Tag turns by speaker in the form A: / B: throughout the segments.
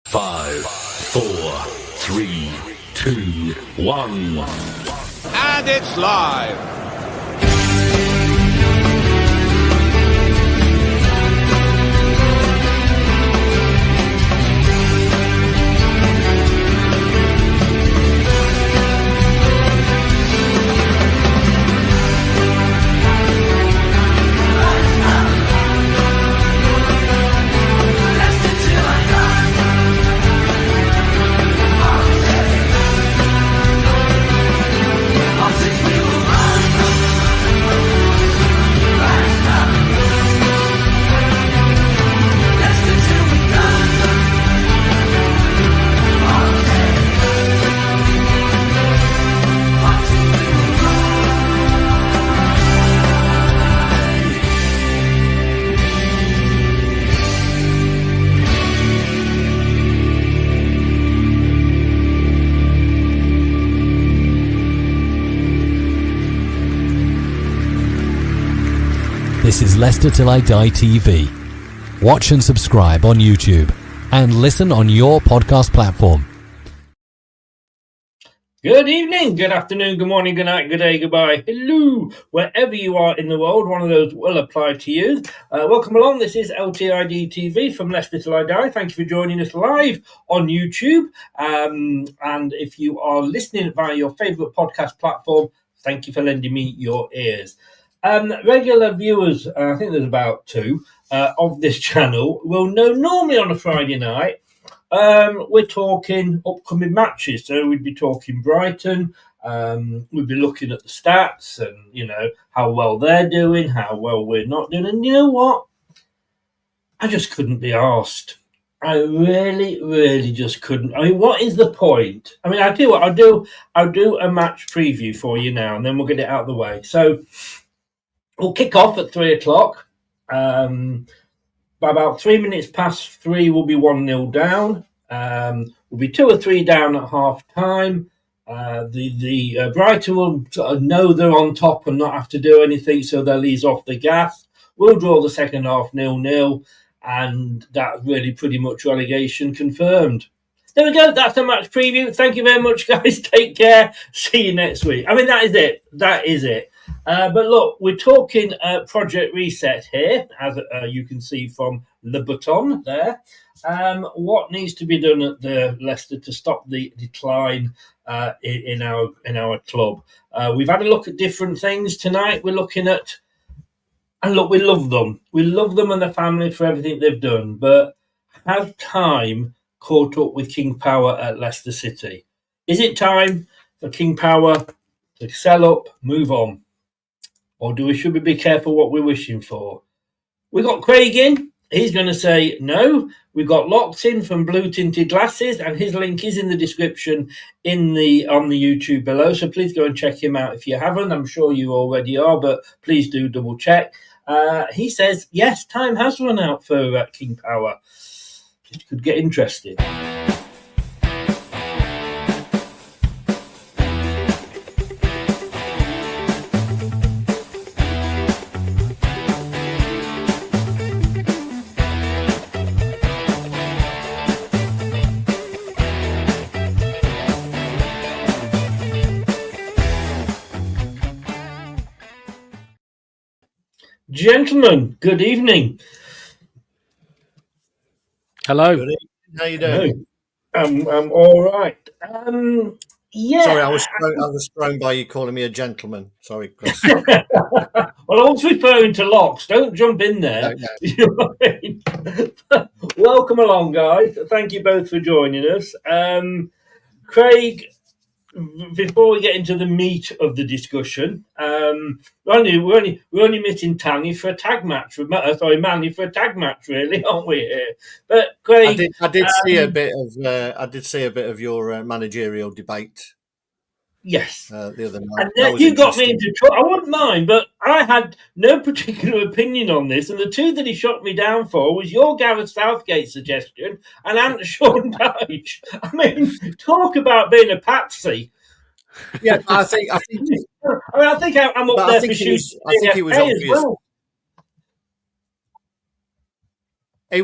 A: 5, 4, 3, 2, 1.
B: And it's live.
C: This is Leicester Till I Die TV. Watch and subscribe on YouTube and listen on your podcast platform.
D: Good evening, good afternoon, good morning, good night, good day, goodbye, hello, wherever you are in the world, one of those will apply to you. Welcome along, this is LTID TV from Leicester Till I Die. Thank you for joining us live on YouTube. And if you are listening via your favourite podcast platform, thank you for lending me your ears. Regular viewers, I think there's about two, of this channel will know normally on a Friday night, we're talking upcoming matches. So we'd be talking Brighton, we'd be looking at the stats and, you know, how well they're doing, how well we're not doing. And you know what? I just couldn't be arsed. I really just couldn't. I mean, what is the point? I mean, I'll do a match preview for you now, and then we'll get it out of the way. So we'll kick off at 3:00. By about 3 minutes past 3, we'll be 1-0 down. We'll be 2 or 3 down at half time. The Brighton will sort of know they're on top and not have to do anything, so they'll ease off the gas. We'll draw the second half 0-0, and that's really pretty much relegation confirmed. There we go. That's the match preview. Thank you very much, guys. Take care. See you next week. I mean, that is it. That is it. But look, we're talking Project Reset here, as you can see from the button there. What needs to be done at the Leicester to stop the decline in our club? We've had a look at different things tonight. We're looking at, and look, we love them. We love them and the family for everything they've done. But has time caught up with King Power at Leicester City? Is it time for King Power to sell up, move on? Or should we be careful what we're wishing for? We got Craig in. He's going to say no. We've got Locked in from Blue Tinted Glasses, and his link is in the description on the YouTube below. So please go and check him out if you haven't. I'm sure you already are, but please do double check. He says, yes, time has run out for King Power. It could get interesting. Gentlemen, good evening.
E: Hello.
F: Good evening. How you doing?
D: I'm all right. Yeah.
F: Sorry, I was thrown by you calling me a gentleman. Sorry, Chris.
D: Well, I was referring to Locks. Don't jump in there.
F: No.
D: You know what I mean? Welcome along, guys. Thank you both for joining us. Craig, before we get into the meat of the discussion, we're only meeting Manny for a tag match, really, aren't we? Here? But Craig,
F: I did see a bit of your managerial debate.
D: Yes,
F: the other night.
D: And then you got me into trouble. I wouldn't mind, but I had no particular opinion on this, and the two that he shot me down for was your Gareth Southgate suggestion and Ant Sean Dyche. I mean, talk about being a patsy.
F: Yeah, I think
D: I'm up there for shooting.
F: I think it was obvious.
D: Well.
F: It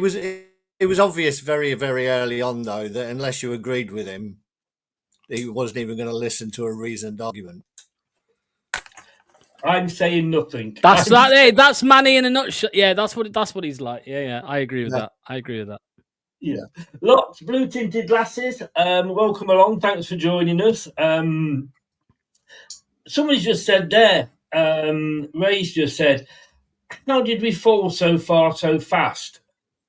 F: It was obvious very, very early on, though, that unless you agreed with him, he wasn't even going to listen to a reasoned argument.
D: I'm saying nothing.
E: That's that. Hey, that's Manny in a nutshell. Yeah, that's what he's like. Yeah. I agree with that.
D: Yeah. Lots blue tinted glasses. Welcome along. Thanks for joining us. Somebody's just said there. Ray's just said, "How did we fall so far so fast?"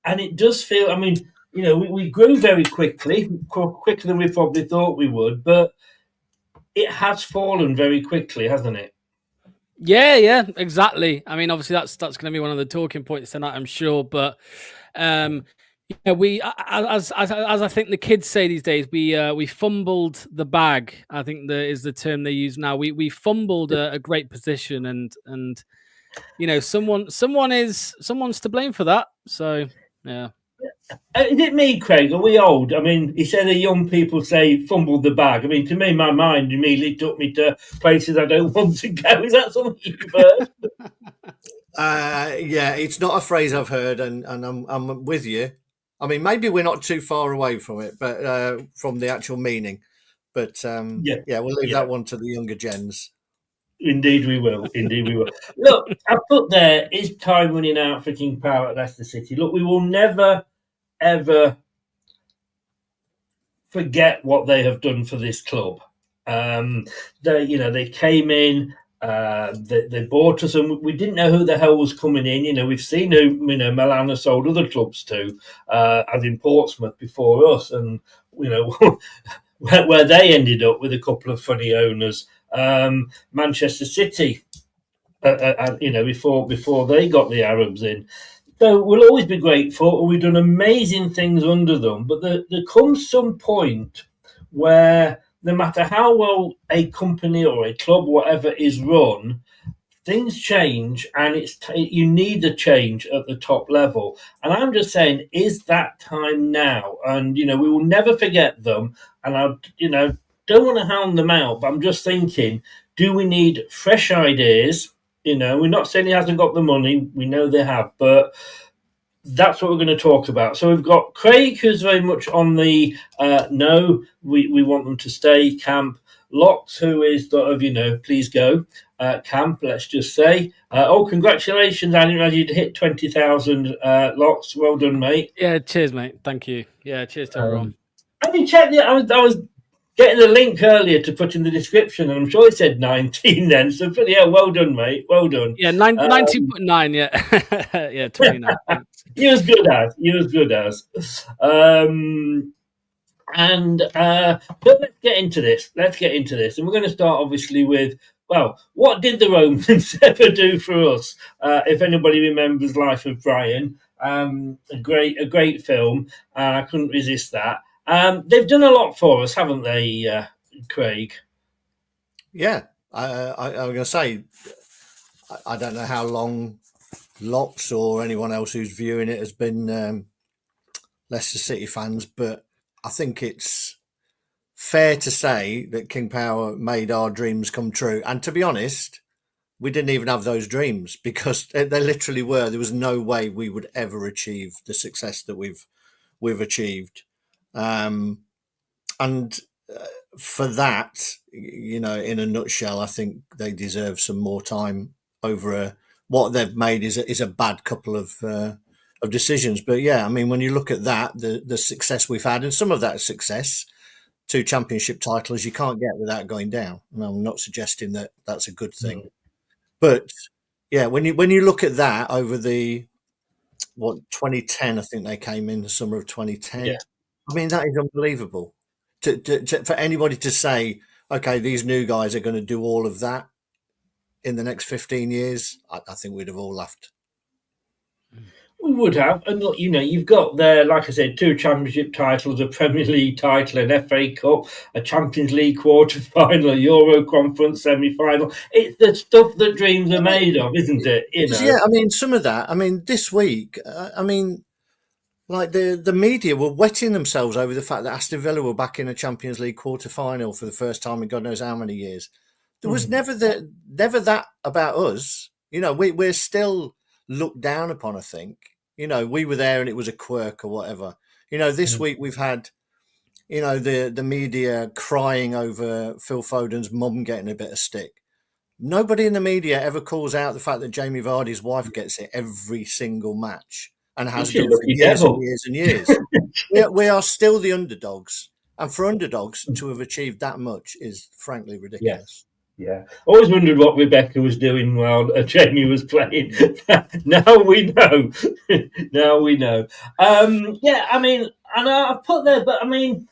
D: And it does feel. I mean, we grew very quickly, quicker than we probably thought we would, but it has fallen very quickly, hasn't it?
E: Yeah, exactly. I mean, obviously that's going to be one of the talking points tonight, I'm sure. But we, as I think the kids say these days, we fumbled the bag. I think is the term they use now. We fumbled a great position, and someone's to blame for that. So yeah.
D: Is it me, Craig? Are we old? I mean, he said that young people say fumbled the bag. I mean, to me, my mind immediately took me to places I don't want to go. Is that something you've heard?
F: Yeah, it's not a phrase I've heard, and I'm with you. I mean, maybe we're not too far away from it, but from the actual meaning. But we'll leave that one to the younger gens.
D: Indeed we will. Look, I put there, is time running out for King Power at Leicester City? Look, we will never, ever forget what they have done for this club. They came in, they bought us, and we didn't know who the hell was coming in. We've seen who Milan has sold other clubs to, as in Portsmouth before us, and where they ended up with a couple of funny owners. Manchester City, before they got the Arabs in. So we'll always be grateful. We've done amazing things under them, but there comes some point where no matter how well a company or a club, whatever, is run, things change, and you need a change at the top level. And I'm just saying, is that time now? And we will never forget them. And I don't want to hound them out, but I'm just thinking, do we need fresh ideas? We're not saying he hasn't got the money. We know they have, but that's what we're going to talk about. So we've got Craig, who's very much on the no, we want them to stay camp. Locks, who is sort of, please go camp, let's just say. Congratulations, I didn't realize you'd hit 20,000 Locks. Well done, mate.
E: Yeah, cheers, mate. Thank you. Yeah, cheers to everyone.
D: Have you checked it? I was getting the link earlier to put in the description, and I'm sure it said 19 then. So, well done, mate. Well done.
E: Yeah, 19.9, yeah. Yeah, 29.
D: You as good as. But let's get into this. And we're going to start, obviously, with, what did the Romans ever do for us? If anybody remembers Life of Brian, a great film. I couldn't resist that. They've done a lot for us, haven't they, Craig?
F: Yeah, I was going to say, I don't know how long Locks or anyone else who's viewing it has been Leicester City fans, but I think it's fair to say that King Power made our dreams come true. And to be honest, we didn't even have those dreams, because they literally were. There was no way we would ever achieve the success that we've achieved. For that, in a nutshell, I think they deserve some more time over what they've made is a bad couple of decisions. But yeah, I mean, when you look at that, the success we've had, and some of that success, 2 championship titles, you can't get without going down. And I'm not suggesting that that's a good thing, but yeah, when you look at that over 2010, I think they came in the summer of 2010. Yeah. I mean, that is unbelievable. For anybody to say, okay, these new guys are going to do all of that in the next 15 years, I think we'd have all laughed.
D: We would have. And look, you've got there, like I said, 2 championship titles, a Premier League title, an FA Cup, a Champions League quarter-final, a Euro Conference semi-final. It's the stuff that dreams are made of, isn't it?
F: Yeah, I mean, some of that. I mean, this week, like the media were wetting themselves over the fact that Aston Villa were back in a Champions League quarter-final for the first time in God knows how many years. There was never that about us. We're still looked down upon, I think. You know, we were there and it was a quirk or whatever. You know, this week we've had, you know, the media crying over Phil Foden's mum getting a bit of stick. Nobody in the media ever calls out the fact that Jamie Vardy's wife gets it every single match and has
D: She's a
F: done for
D: lucky
F: years
D: devil.
F: and years and years. we are still the underdogs. And for underdogs to have achieved that much is frankly ridiculous.
D: Yeah. Always wondered what Rebecca was doing while Jamie was playing. Now we know. Now we know. Yeah, I mean, and I put there, but I mean,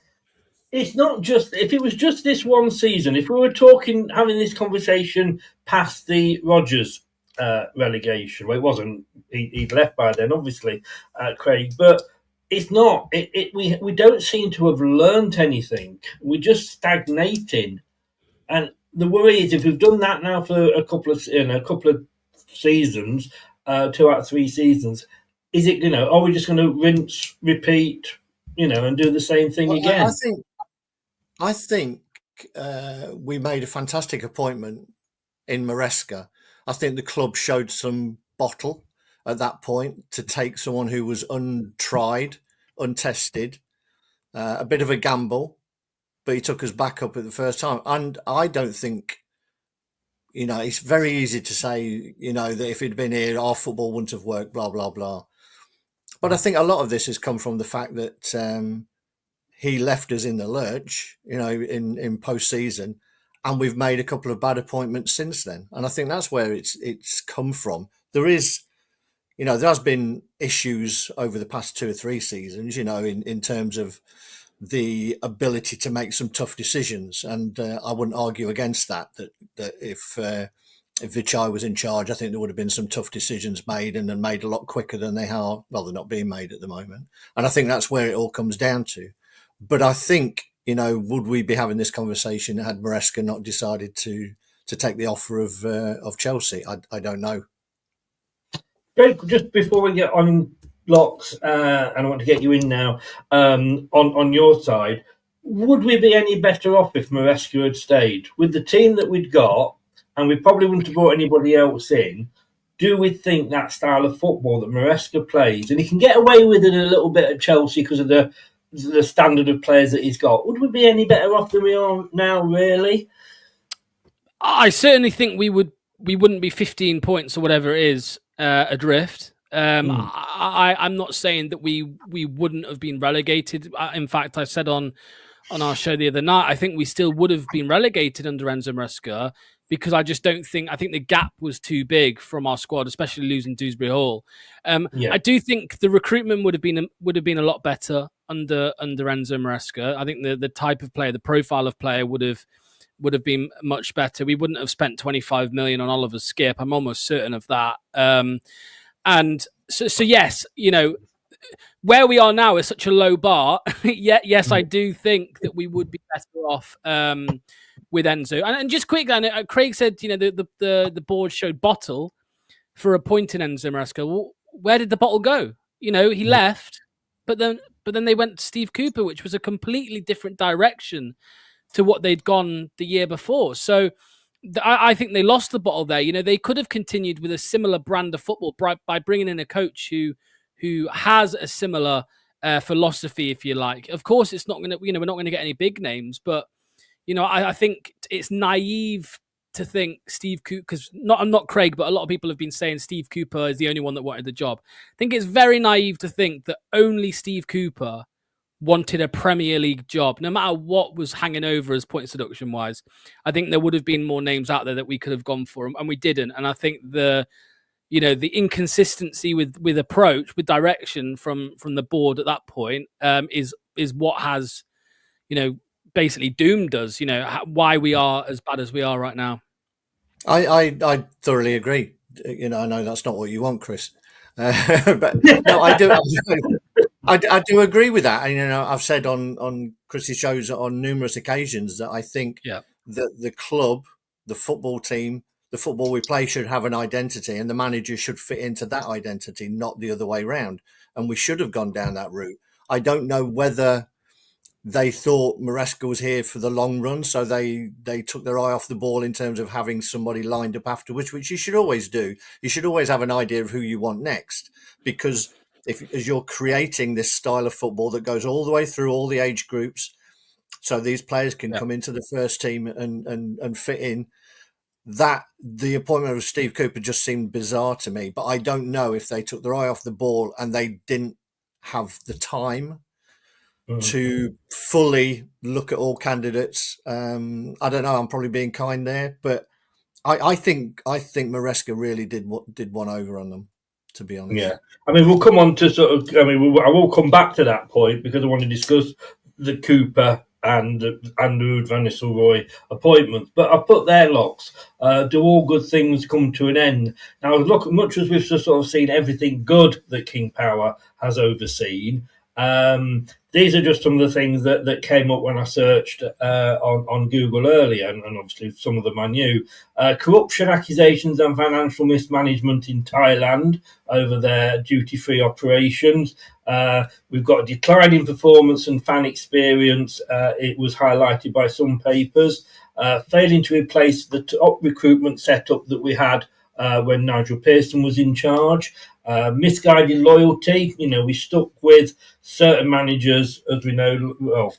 D: it's not just, if it was just this one season, if we were talking, having this conversation past the Rodgers relegation, well, it wasn't, he'd left by then, obviously, Craig, but it's not, we don't seem to have learnt anything. We're just stagnating. And the worry is, if we've done that now for a couple of seasons, 2 out of 3 seasons, is it, are we just going to rinse, repeat, and do the same thing again?
F: I think we made a fantastic appointment in Maresca. I think the club showed some bottle at that point to take someone who was untried, untested, a bit of a gamble, but he took us back up at the first time. And I don't think, it's very easy to say, that if he'd been here, our football wouldn't have worked, blah, blah, blah. But I think a lot of this has come from the fact that he left us in the lurch, in post-season, and we've made a couple of bad appointments since then. And I think that's where it's come from. There is, there has been issues over the past 2 or 3 seasons, in terms of the ability to make some tough decisions. And I wouldn't argue against that if Vichai was in charge, I think there would have been some tough decisions made and made a lot quicker than they are. Well, they're not being made at the moment. And I think that's where it all comes down to. But I think, would we be having this conversation had Maresca not decided to take the offer of Chelsea? I don't know.
D: Greg, just before we get on Locks, and I want to get you in now, on your side, would we be any better off if Maresca had stayed? With the team that we'd got, and we probably wouldn't have brought anybody else in, do we think that style of football that Maresca plays, and he can get away with it a little bit at Chelsea because of the standard of players that he's got, would we be any better off than we are now, really?
E: I certainly think we wouldn't be 15 points or whatever it is adrift. I'm not saying that we wouldn't have been relegated. In fact, I said on our show the other night, I think we still would have been relegated under Enzo Maresca, because I think the gap was too big from our squad, especially losing Dewsbury Hall. I do think the recruitment would have been a lot better under Enzo Maresca. I think the type of player, the profile of player would have been much better. We wouldn't have spent 25 million on Oliver Skipp. I'm almost certain of that. And so yes, where we are now is such a low bar. Yes, I do think that we would be better off with Enzo. And just quick, Craig said, the board showed bottle for appointing Enzo Maresca. Well, where did the bottle go? He left, but then they went to Steve Cooper, which was a completely different direction to what they'd gone the year before. So I think they lost the bottle there. They could have continued with a similar brand of football by bringing in a coach who has a similar philosophy, if you like. Of course, it's not going to, we're not going to get any big names, but I think it's naive to think Steve Cooper, because I'm not Craig, but a lot of people have been saying Steve Cooper is the only one that wanted the job. I think it's very naive to think that only Steve Cooper wanted a Premier League job, no matter what was hanging over as point seduction wise. I think there would have been more names out there that we could have gone for, and we didn't. And I think the inconsistency with approach, with direction from the board at that point is what has, basically doomed us, why we are as bad as we are right now.
F: I thoroughly agree. I know that's not what you want, Chris. But no, I do. I do agree with that. And, I've said on Chris's shows on numerous occasions that I think that the club, the football team, the football we play should have an identity, and the manager should fit into that identity, not the other way round. And we should have gone down that route. I don't know whether they thought Maresca was here for the long run, so they took their eye off the ball in terms of having somebody lined up afterwards, which you should always do. You should always have an idea of who you want next, because as you're creating this style of football that goes all the way through all the age groups, so these players can come into the first team and fit in. That the appointment of Steve Cooper just seemed bizarre to me, but I don't know if they took their eye off the ball and they didn't have the time to fully look at all candidates. I don't know. I'm probably being kind there, but I think Maresca really did one over on them, to be honest.
D: Yeah, I mean, we'll come on to sort of. I mean, I will come back to that point because I want to discuss the Cooper and the Ruud van Nistelrooy appointments. But I put their locks. Do all good things come to an end? Now, look, much as we've just sort of seen everything good that King Power has overseen, these are just some of the things that came up when I searched on Google earlier, and obviously some of them I knew. Corruption accusations and financial mismanagement in Thailand over their duty-free operations. We've got a decline in performance and fan experience. It was highlighted by some papers. Failing to replace the top recruitment setup that we had when Nigel Pearson was in charge. Misguided loyalty. We stuck with certain managers, as we know, well,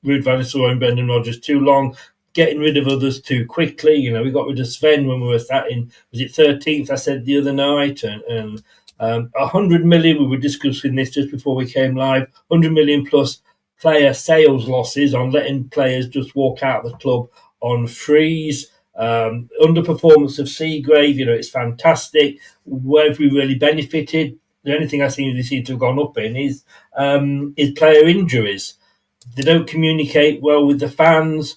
D: Ruud van Nistelrooy and Brendan Rodgers too long, getting rid of others too quickly. We got rid of Sven when we were sat in, was it 13th, I said the other night, and 100 million, we were discussing this just before we came live, 100 million plus player sales losses on letting players just walk out of the club on freeze. Underperformance of Seagrave, it's fantastic. Where have we really benefited? The only thing I seem to have gone up in is player injuries. They don't communicate well with the fans.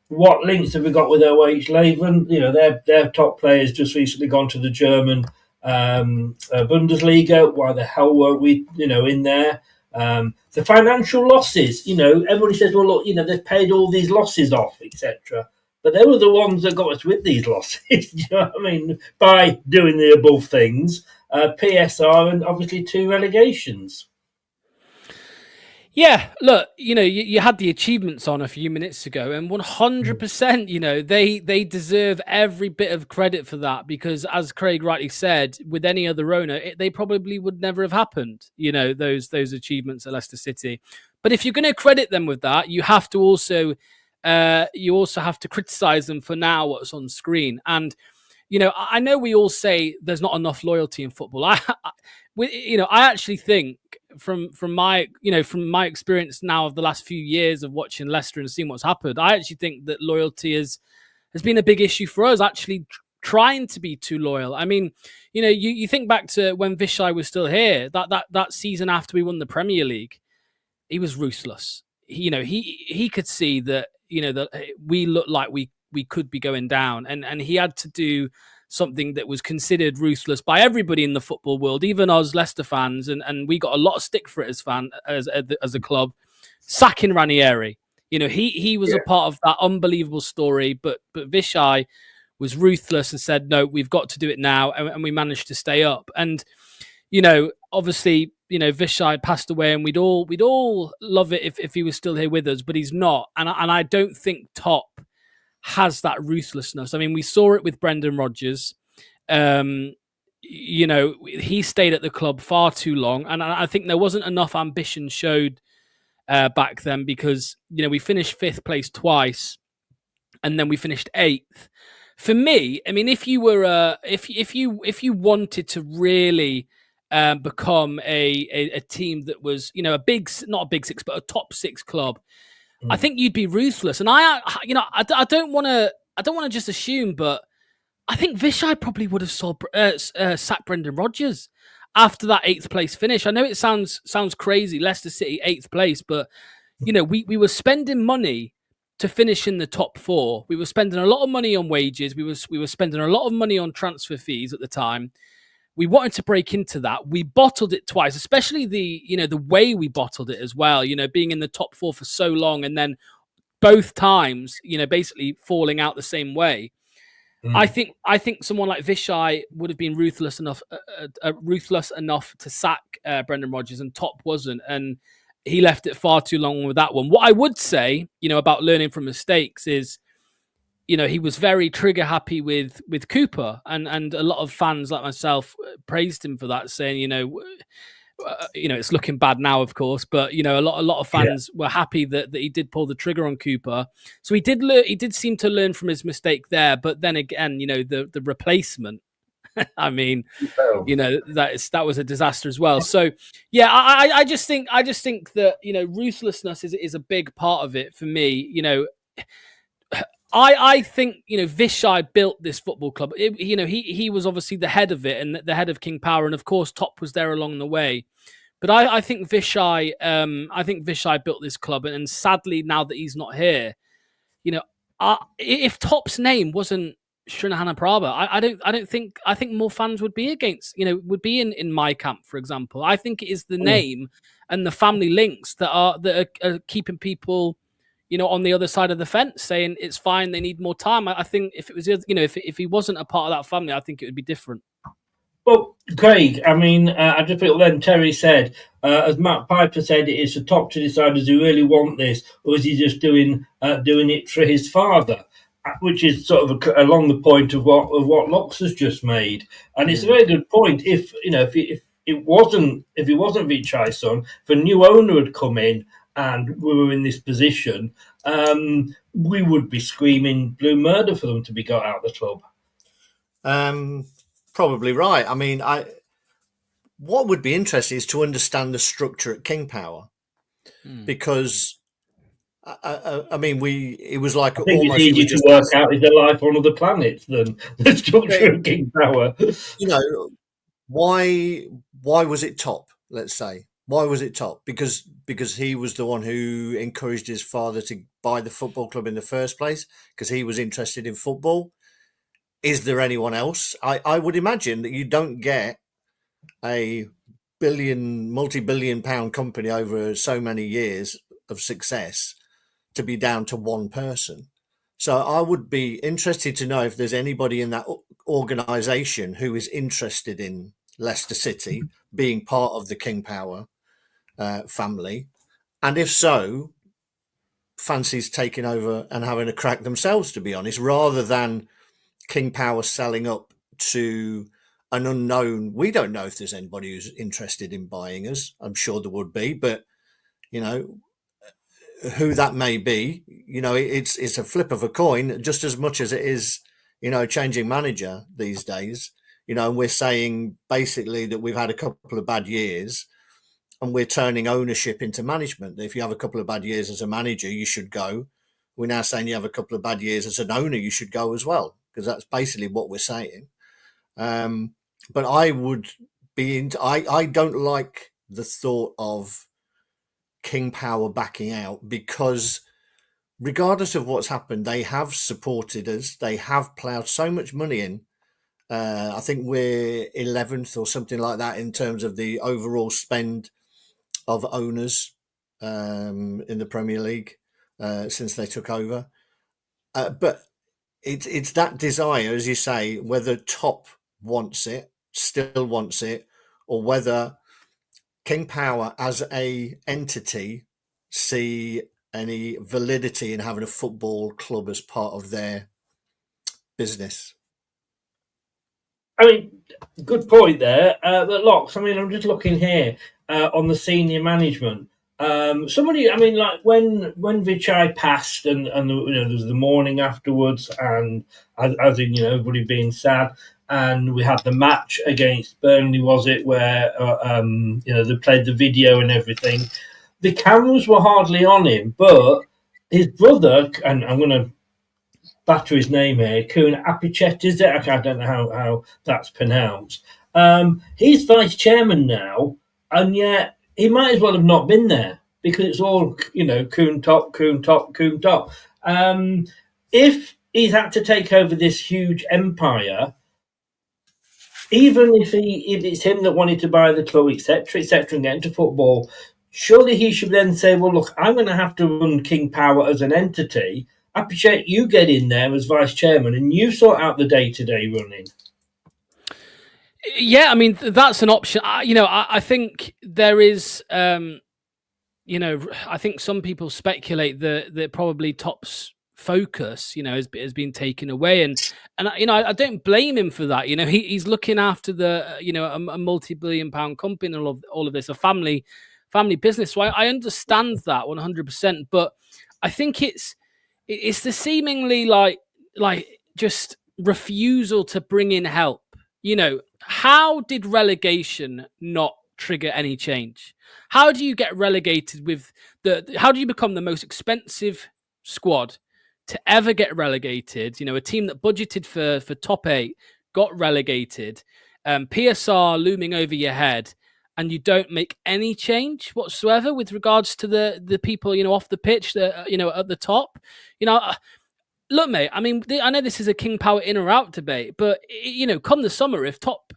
D: What links have we got with OH Leuven? Their top players just recently gone to the German Bundesliga. Why the hell weren't we, in there? The financial losses, everybody says, well, look, they've paid all these losses off, etc. But they were the ones that got us with these losses, you know what I mean? By doing the above things, PSR and obviously 2 relegations.
E: Yeah, look, you had the achievements on a few minutes ago, and 100%, they deserve every bit of credit for that because, as Craig rightly said, with any other owner, they probably would never have happened, those achievements at Leicester City. But if you're going to credit them with that, you have to also have to criticize them for now what's on screen. And, I know we all say there's not enough loyalty in football. I actually think from my experience now of the last few years of watching Leicester and seeing what's happened, I actually think that loyalty has been a big issue for us, actually trying to be too loyal. I mean, you think back to when Vishai was still here, that season after we won the Premier League, he was ruthless. He could see that, that we looked like we could be going down, and he had to do something that was considered ruthless by everybody in the football world, even us Leicester fans, and we got a lot of stick for it as a club. Sacking Ranieri, he was a part of that unbelievable story, but Vishai was ruthless and said, no, we've got to do it now, and we managed to stay up. And obviously, Vishai passed away, and we'd all love it if he was still here with us, but he's not, and I don't think Top has that ruthlessness. I mean, we saw it with Brendan Rodgers. He stayed at the club far too long, and I think there wasn't enough ambition showed back then because we finished 5th place twice, and then we finished 8th. For me, I mean, if you were if you wanted to really become a team that was not a big 6 but a top 6 club, I think you'd be ruthless. And I don't want to just assume, but I think Vishai probably would have sacked Brendan Rodgers after that 8th place finish. I know it sounds crazy, Leicester City 8th place, but we were spending money to finish in the top 4. We were spending a lot of money on wages. We were spending a lot of money on transfer fees at the time. We wanted to break into that. We bottled it twice, especially the way we bottled it as well, being in the top 4 for so long and then both times, basically falling out the same way. I think someone like Vishai would have been ruthless enough to sack Brendan Rodgers, and Top wasn't. And he left it far too long with that one. What I would say, about learning from mistakes is he was very trigger happy with Cooper, and a lot of fans like myself praised him for that, saying, it's looking bad now, of course, but a lot of fans were happy that he did pull the trigger on Cooper. So he did seem to learn from his mistake there. But then again, the replacement. I mean, that was a disaster as well. So yeah, I just think that ruthlessness is a big part of it for me. I think Vishai built this football club. He was obviously the head of it and the head of King Power, and of course Top was there along the way. But I think Vishai, built this club, and sadly now that he's not here, if Top's name wasn't Srinahana Prabha, I think more fans would be against, would be in my camp, for example. I think it is the name and the family links that are keeping people, on the other side of the fence, saying it's fine, they need more time. I think if it was, if he wasn't a part of that family, I think it would be different.
D: Well, Craig, I mean, I just feel then Terry said, as Matt Piper said, it is the Top to decide, does he really want this, or is he just doing it for his father? Which is sort of along the point of what Locks has just made, and it's a very good point. If it wasn't Vichai's son, if a new owner had come in and we were in this position, we would be screaming blue murder for them to be got out of the club.
F: Probably right. I mean, what would be interesting is to understand the structure at King Power, because I mean, it was like
D: I think almost it's easier to work out is their life on other planets than the structure of King Power.
F: Why was it Top? Let's say, why was it Top? Because he was the one who encouraged his father to buy the football club in the first place, because he was interested in football. Is there anyone else? I would imagine that you don't get a multi-billion pound company over so many years of success to be down to one person. So I would be interested to know if there's anybody in that organisation who is interested in Leicester City being part of the King Power family, and if so, fancies taking over and having a crack themselves, to be honest, rather than King Power selling up to an unknown. We don't know if there's anybody who's interested in buying us. I'm sure there would be, but who that may be, it's a flip of a coin just as much as it is, changing manager these days. And we're saying basically that we've had a couple of bad years and we're turning ownership into management. If you have a couple of bad years as a manager, you should go. We're now saying you have a couple of bad years as an owner, you should go as well, because that's basically what we're saying. But I would be I don't like the thought of King Power backing out, because regardless of what's happened, they have supported us. They have ploughed so much money in. I think we're 11th or something like that in terms of the overall spend of owners in the Premier League since they took over. But it's that desire, as you say, whether Top still wants it, or whether King Power as a entity see any validity in having a football club as part of their business.
D: I mean, good point there. But Locks, I mean, I'm just looking here on the senior management. Somebody, I mean, like when Vichai passed and there was the mourning afterwards, and as in everybody being sad, and we had the match against Burnley, was it, where they played the video and everything. The cameras were hardly on him, but his brother, and I'm going to batter his name here, Kuhn Apichet, is it? I don't know how that's pronounced. He's vice chairman now, and yet he might as well have not been there, because it's all, Kuhn Top. If he's had to take over this huge empire, even if it's him that wanted to buy the club, etc., and get into football, surely he should then say, well, look, I'm going to have to run King Power as an entity. I appreciate you get in there as vice chairman and you sort out the day-to-day running.
E: Yeah, I mean, that's an option. I think there is, I think some people speculate that probably Top's focus, has been taken away, and I don't blame him for that. He's looking after the a multi-billion-pound company and all of this, a family business. So I understand that 100%, but I think it's the seemingly like just refusal to bring in help. How did relegation not trigger any change? How do you get relegated with how do you become the most expensive squad to ever get relegated? A team that budgeted for top 8 got relegated, PSR looming over your head, and you don't make any change whatsoever with regards to the people off the pitch that at the top. Look, mate, I mean, I know this is a King Power in or out debate, but come the summer, if top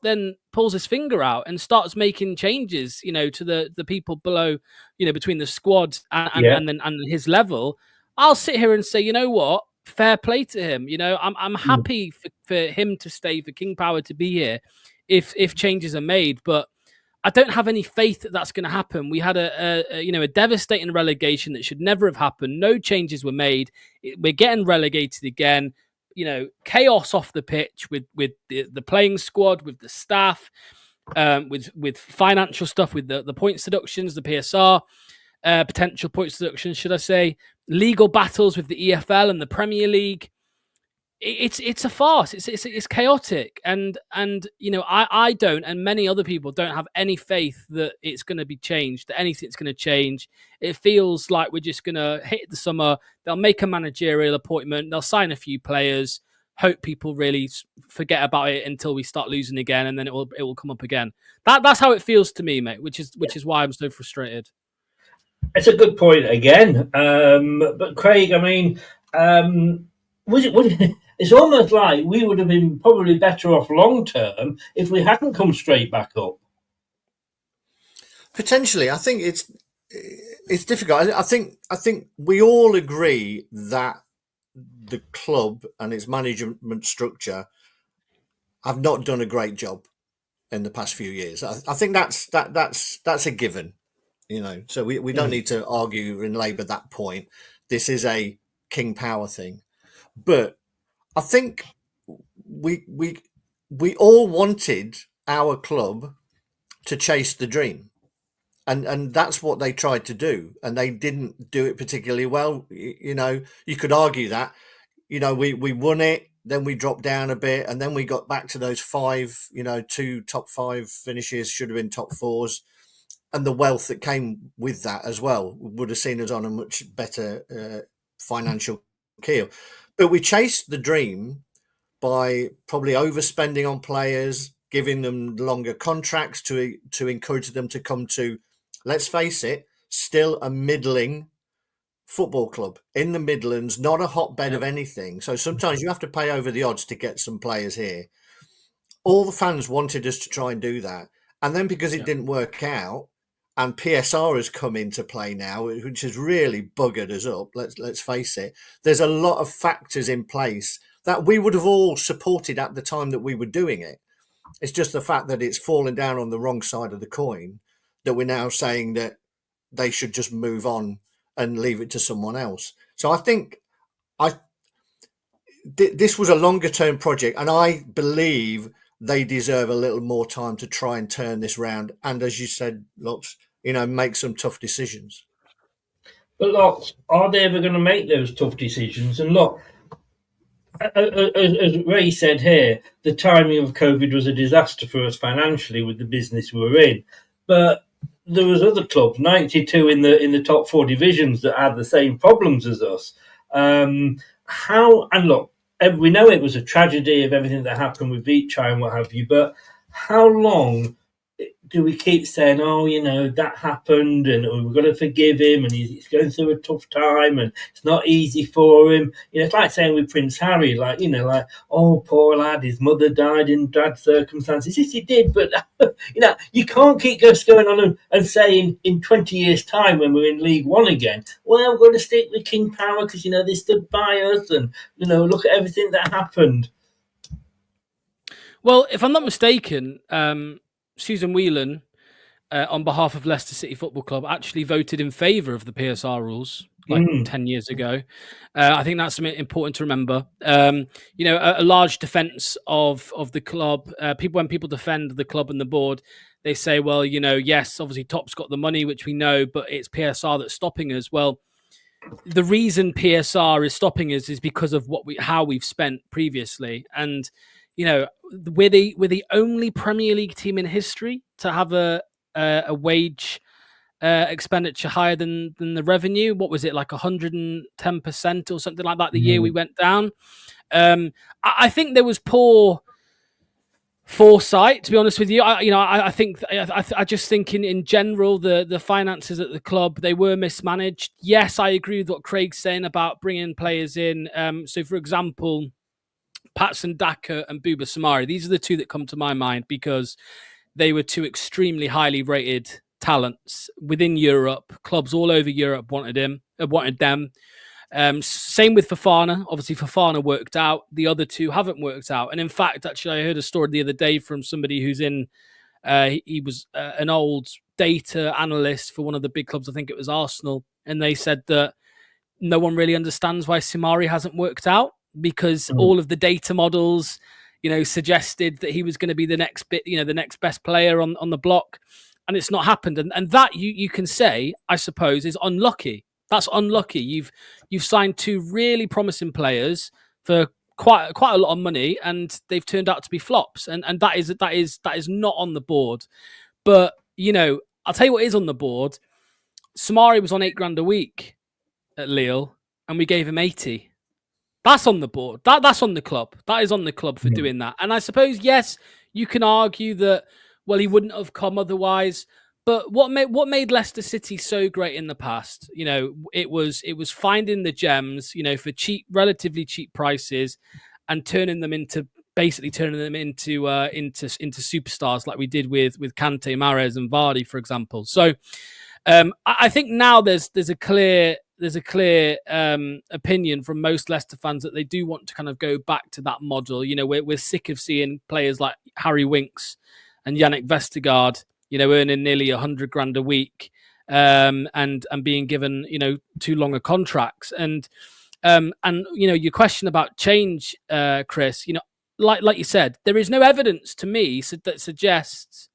E: then pulls his finger out and starts making changes, to the people below, between the squad and his level, I'll sit here and say, you know what, fair play to him. I'm happy for him to stay, for King Power to be here, if changes are made, but I don't have any faith that that's going to happen. We had a devastating relegation that should never have happened. No changes were made. We're getting relegated again. Chaos off the pitch with the playing squad, with the staff, with financial stuff, with the points deductions, the PSR, potential points deductions, should I say, legal battles with the EFL and the Premier League. It's a farce. It's chaotic, and I don't, and many other people don't have any faith that it's going to be changed, that anything's going to change. It feels like we're just going to hit the summer. They'll make a managerial appointment. They'll sign a few players. Hope people really forget about it until we start losing again, and then it will come up again. That's how it feels to me, mate. Which is why I'm so frustrated.
D: It's a good point again, but Craig, I mean, it's almost like we would have been probably better off long term if we hadn't come straight back up.
F: Potentially, I think it's difficult. I think we all agree that the club and its management structure have not done a great job in the past few years. I think that's a given. So we don't need to argue and labour that point. This is a King Power thing, but I think we all wanted our club to chase the dream, and that's what they tried to do, and they didn't do it particularly well. You could argue that, we won it, then we dropped down a bit, and then we got back to those 5, 2 top 5 finishes, should have been top 4s. And the wealth that came with that as well would have seen us on a much better financial keel. But we chased the dream by probably overspending on players, giving them longer contracts to encourage them to come to, let's face it, still a middling football club in the Midlands, not a hotbed of anything. So sometimes you have to pay over the odds to get some players here. All the fans wanted us to try and do that. And then because it didn't work out, and PSR has come into play now, which has really buggered us up. Let's face it. There's a lot of factors in place that we would have all supported at the time that we were doing it. It's just the fact that it's fallen down on the wrong side of the coin that we're now saying that they should just move on and leave it to someone else. So I think this was a longer term project, and I believe they deserve a little more time to try and turn this round. And as you said, Lux, make some tough decisions.
D: But Lux, are they ever going to make those tough decisions? And look, as Ray said here, the timing of COVID was a disaster for us financially with the business we were in. But there was other clubs, 92 in the top 4 divisions, that had the same problems as us. And look, we know it was a tragedy of everything that happened with Vichai and what have you, but how long do we keep saying, that happened and we've got to forgive him and he's going through a tough time and it's not easy for him? It's like saying with Prince Harry, oh, poor lad, his mother died in bad circumstances. Yes, he did, but, you can't keep just going on and saying in 20 years' time when we're in League One again, well, we're going to stick with King Power because, they stood by us and, look at everything that happened.
E: Well, if I'm not mistaken, Susan Whelan, on behalf of Leicester City Football Club, actually voted in favour of the PSR rules like 10 years ago. I think that's something important to remember. You know, a large defense of the club. When people defend the club and the board, they say, well, you know, yes, obviously Top's got the money, which we know, but it's PSR that's stopping us. Well, the reason PSR is stopping us is because of how we've spent previously. And, you know, we're the only Premier League team in history to have a wage expenditure higher than the revenue. What was it, like 110% or something like that the year we went down? I think there was poor foresight, to be honest with you. I just think in general the finances at the club, they were mismanaged. Yes, I agree with what Craig's saying about bringing players in. So for example, Patson Daka and Buba Samari, these are the two that come to my mind because they were two extremely highly rated talents within Europe. Clubs all over Europe wanted them. Same with Fofana. Obviously, Fofana worked out. The other two haven't worked out. And in fact, actually, I heard a story the other day from somebody who's in. He was an old data analyst for one of the big clubs. I think it was Arsenal, and they said that no one really understands why Samari hasn't worked out because all of the data models, you know, suggested that he was going to be the next best player on the block, and it's not happened. And that you can say, I suppose, is unlucky. That's unlucky. You've signed two really promising players for quite a lot of money, and they've turned out to be flops. And that is not on the board. But you know, I'll tell you what is on the board. Samari was on £8,000 a week at Lille, and we gave him 80. That's on the board. That's on the club. That is on the club for doing that. And I suppose, yes, you can argue that, well, he wouldn't have come otherwise. But what made Leicester City so great in the past? You know, it was finding the gems, you know, for relatively cheap prices, and turning them into superstars like we did with Kante, Mahrez, and Vardy, for example. So I think now there's a clear opinion from most Leicester fans that they do want to kind of go back to that model. You know, we're sick of seeing players like Harry Winks and Yannick Vestergaard, you know, earning nearly $100,000 a week, and being given, you know, too long of contracts. And you know, your question about change, Chris, you know, like you said, there is no evidence to me that suggests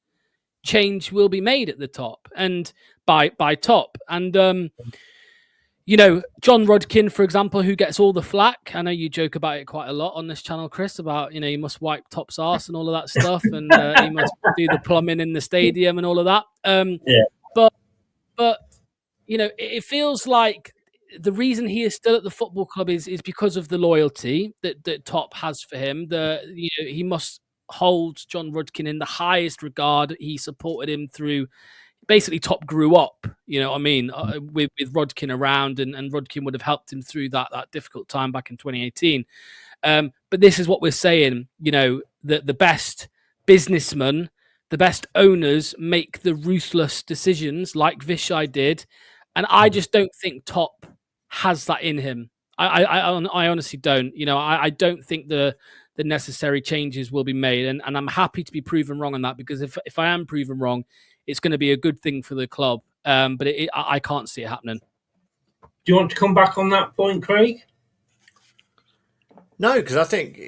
E: change will be made at the top and by Top. And you know, John Rudkin, for example, who gets all the flack. I know you joke about it quite a lot on this channel, Chris, about, you know, you must wipe Top's arse and all of that stuff, and you must do the plumbing in the stadium and all of that. But you know, it feels like the reason he is still at the football club is because of the loyalty that Top has for him. You know, he must hold John Rudkin in the highest regard. He supported him through. Basically, Top grew up, you know what I mean, with Rodkin around, and Rodkin would have helped him through that difficult time back in 2018. But this is what we're saying, you know, that the best businessmen, the best owners make the ruthless decisions like Vishai did. And I just don't think Top has that in him. I honestly don't. You know, I don't think the necessary changes will be made. And I'm happy to be proven wrong on that, because if I am proven wrong, it's going to be a good thing for the club, but I can't see it happening.
D: Do you want to come back on that point, Craig?
F: No, because I think,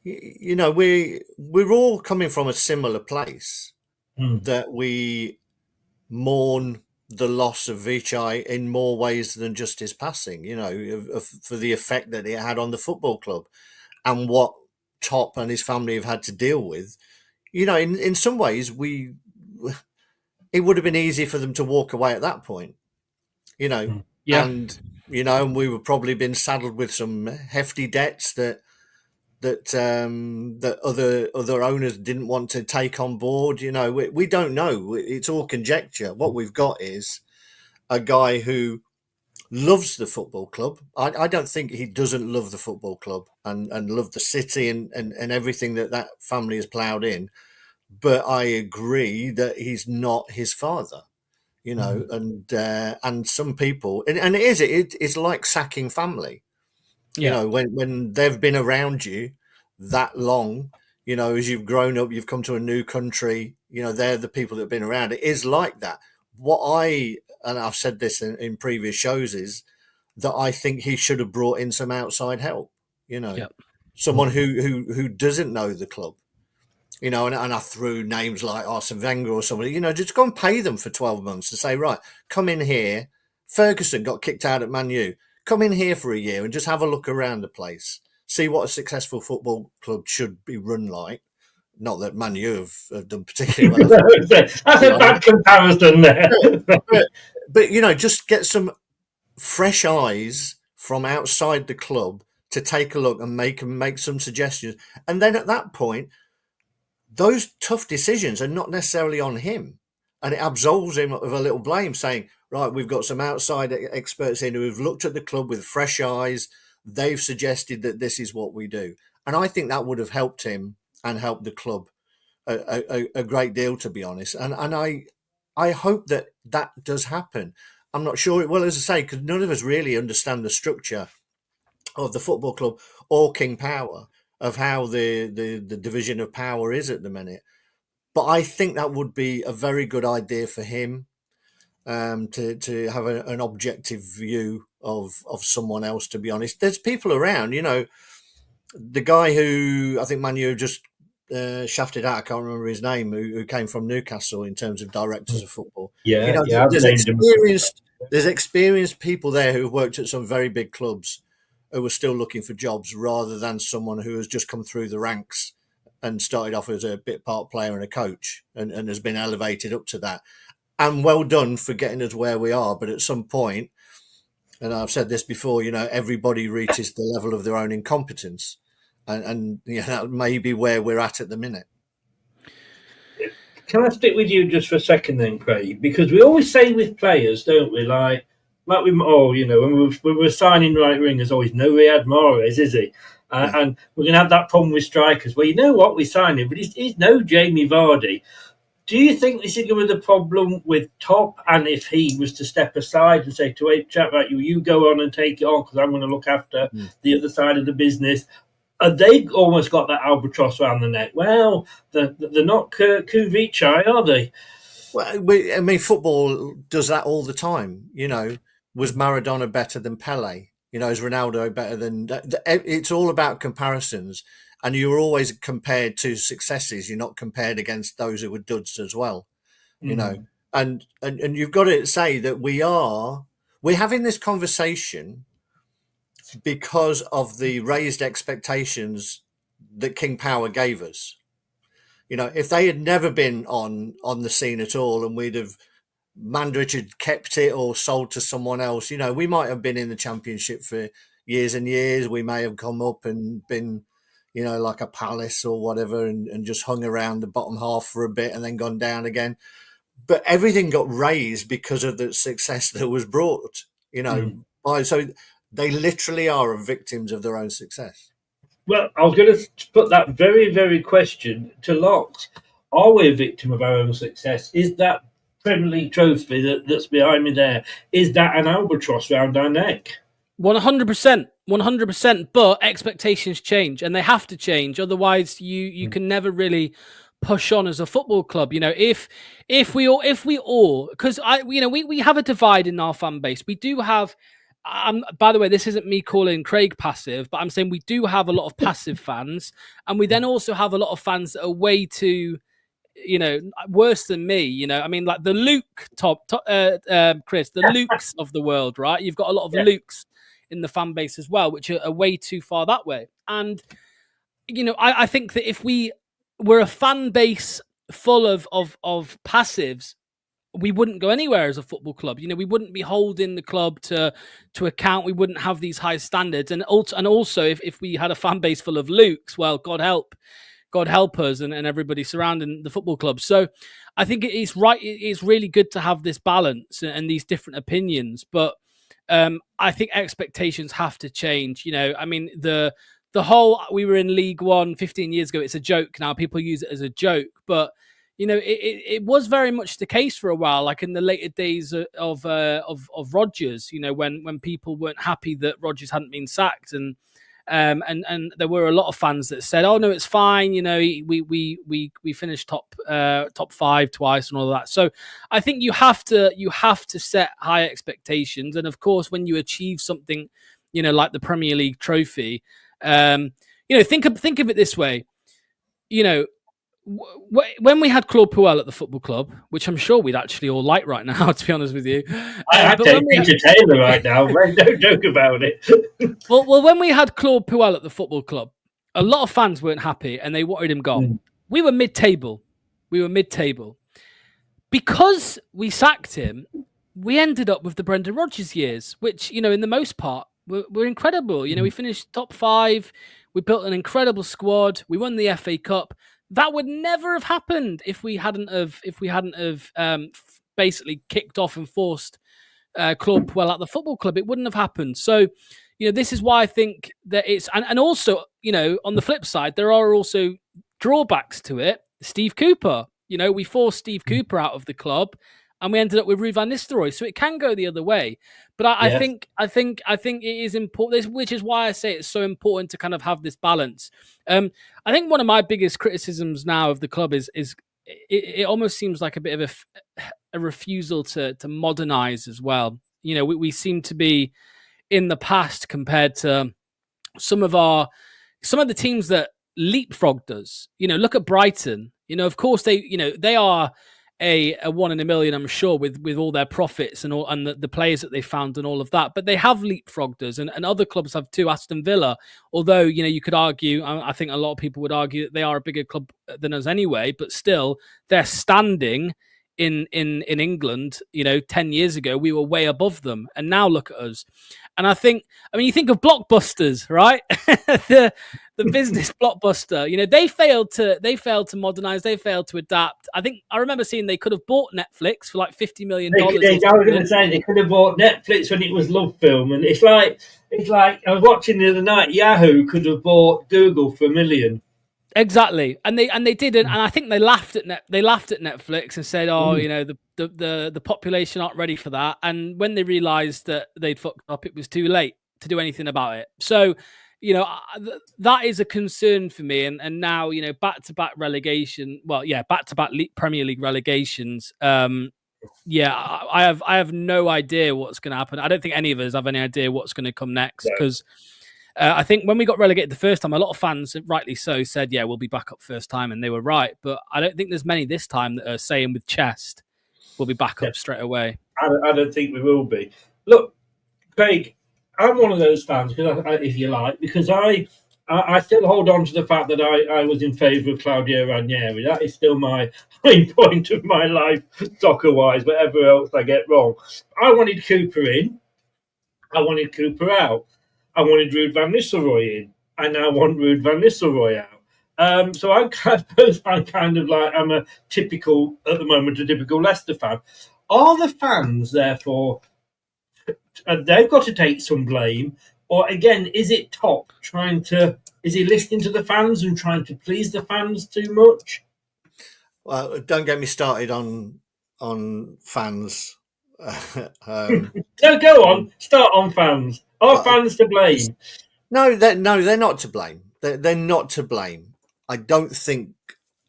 F: you know, we're all coming from a similar place, that we mourn the loss of Vichai in more ways than just his passing, you know, for the effect that it had on the football club and what Top and his family have had to deal with. You know, in some ways, it would have been easy for them to walk away at that point, you know.
E: Yeah.
F: And, you know, and we would probably been saddled with some hefty debts that other owners didn't want to take on board. You know, we don't know. It's all conjecture. What we've got is a guy who loves the football club. I don't think he doesn't love the football club and love the city and everything that family has ploughed in. But I agree that he's not his father, you know, and some people, and it's like sacking family, you know, when they've been around you that long, you know, as you've grown up, you've come to a new country, you know, they're the people that have been around. It is like that. What I and I've said this in previous shows, is that I think he should have brought in some outside help.
E: Yep.
F: Someone who doesn't know the club. And I threw names like Arsene Wenger or somebody. Just go and pay them for 12 months to say, right, come in here. Ferguson got kicked out at Man U. Come in here for a year and just have a look around the place. See what a successful football club should be run like. Not that Man U have done particularly well.
D: That's a bad comparison there.
F: but just get some fresh eyes from outside the club to take a look and make some suggestions. And then at that point, those tough decisions are not necessarily on him. And it absolves him of a little blame, saying, right, we've got some outside experts in who have looked at the club with fresh eyes. They've suggested that this is what we do. And I think that would have helped him and helped the club a great deal, to be honest. And I hope that does happen. I'm not sure it will, as I say, because none of us really understand the structure of the football club or King Power, of how the division of power is at the minute. But I think that would be a very good idea for him, to have an objective view of someone else, to be honest. There's people around, the guy who I think Man U just shafted out, I can't remember his name, who came from Newcastle in terms of directors of football. There's experienced people there who have worked at some very big clubs who are still looking for jobs, rather than someone who has just come through the ranks and started off as a bit part player and a coach and has been elevated up to that. And well done for getting us where we are. But at some point, and I've said this before, everybody reaches the level of their own incompetence. And that may be where we're at the minute.
D: Can I stick with you just for a second then, Craig? Because we always say with players, don't we? Like we, when we're signing right wingers, always no Riyad Mahrez, is he? And we're going to have that problem with strikers. Well, you know what? We signed him, but he's no Jamie Vardy. Do you think this is going to be the problem with Top? And if he was to step aside and say to a chap like you go on and take it on because I'm going to look after the other side of the business, they almost got that albatross around the neck. Well, they're not Kuvichai, are they?
F: Well, football does that all the time. Was Maradona better than Pele? Is Ronaldo better than... It's all about comparisons. And you're always compared to successes. You're not compared against those who were duds as well. And you've got to say that we're having this conversation because of the raised expectations that King Power gave us. If they had never been on the scene at all, and we'd have Mandridge had kept it or sold to someone else, we might have been in the Championship for years and years. We may have come up and been, like a Palace or whatever, and just hung around the bottom half for a bit and then gone down again. But everything got raised because of the success that was brought, So they literally are victims of their own success.
D: Well, I was going to put that very, very question to Locks. Are we a victim of our own success? Is that Premier League trophy that's behind me there, is that an albatross around our neck?
E: 100%. But expectations change, and they have to change. Otherwise, you can never really push on as a football club. If we all, because we have a divide in our fan base. We do have. By the way, this isn't me calling Craig passive, but I'm saying we do have a lot of passive fans, and we then also have a lot of fans that are way too, worse than me. Like the Luke Chris, the Lukes of the world, right? You've got a lot of Lukes in the fan base as well, which are way too far that way. And I think that if we're a fan base full of passives, we wouldn't go anywhere as a football club. We wouldn't be holding the club to account. We wouldn't have these high standards. And also, if we had a fan base full of Lukes, well, God help us and everybody surrounding the football club. So I think it's right. It's really good to have this balance and these different opinions. But I think expectations have to change. The whole, we were in League One 15 years ago. It's a joke now. People use it as a joke, but it was very much the case for a while, like in the later days of Rodgers, when people weren't happy that Rodgers hadn't been sacked. And And there were a lot of fans that said, "Oh no, it's fine. You know, we finished top 5 twice and all of that." So I think you have to set high expectations, and of course, when you achieve something, you know, like the Premier League trophy, you know, think of it this way, you know. When we had Claude Puel at the football club, which I'm sure we'd actually all like right now, to be honest with you.
D: I'd take Peter Taylor right now, mate. Don't joke about it.
E: well, when we had Claude Puel at the football club, a lot of fans weren't happy and they wanted him gone. We were mid-table. Because we sacked him, we ended up with the Brendan Rodgers years, which, you know, in the most part, were incredible. You know, we finished top 5. We built an incredible squad. We won the FA Cup. That would never have happened if we hadn't have basically kicked off and forced Claude Puel at the football club. It wouldn't have happened. So, you know, this is why I think that it's and also, you know, on the flip side, there are also drawbacks to it. Steve Cooper, you know, we forced Steve Cooper out of the club, and we ended up with Ruud van Nistelrooy. So it can go the other way. But I think it is important, which is why I say it's so important to kind of have this balance. I think one of my biggest criticisms now of the club is it almost seems like a bit of a refusal to modernize as well. You know, we seem to be in the past compared to some of the teams that leapfrogged us. You know, look at Brighton. You know, of course they are a 1 in a million, I'm sure, with all their profits and all, and the players that they found and all of that. But they have leapfrogged us, and other clubs have too. Aston Villa, although, you know, you could argue, I think a lot of people would argue that they are a bigger club than us anyway, but still, they're standing in England. You know, 10 years ago we were way above them, and now look at us. And I mean, you think of Blockbusters, right? the business Blockbuster. You know, they failed to modernize. They failed to adapt. I remember seeing they could have bought Netflix for like $50 million.
D: I was going to say they could have bought Netflix when it was Love Film, and it's like I was watching the other night. Yahoo could have bought Google for $1 million.
E: Exactly, and they didn't, and I think they laughed at Netflix and said, "Oh, you know, the population aren't ready for that." And when they realised that they'd fucked up, it was too late to do anything about it. So, you know, that is a concern for me. And now, you know, back-to-back relegation. Well, yeah, back-to-back Premier League relegations. I have no idea what's going to happen. I don't think any of us have any idea what's going to come next, because. I think when we got relegated the first time, a lot of fans, rightly so, said, "Yeah, we'll be back up first time," and they were right. But I don't think there's many this time that are saying with chest, "We'll be back up straight away."
D: I don't think we will be. Look, Craig, I'm one of those fans, if you like, because I still hold on to the fact that I was in favour of Claudio Ranieri. That is still my main point of my life, soccer-wise, whatever else I get wrong. I wanted Cooper in. I wanted Cooper out. I wanted Ruud van Nistelrooy in. I now want Ruud van Nistelrooy out. So I'm a typical Leicester fan. Are the fans, therefore, they've got to take some blame? Or again, is it Top is he listening to the fans and trying to please the fans too much?
F: Well, don't get me started on fans.
D: So go on, start on fans. Are fans to blame?
F: No, they're not to blame. They're not to blame. I don't think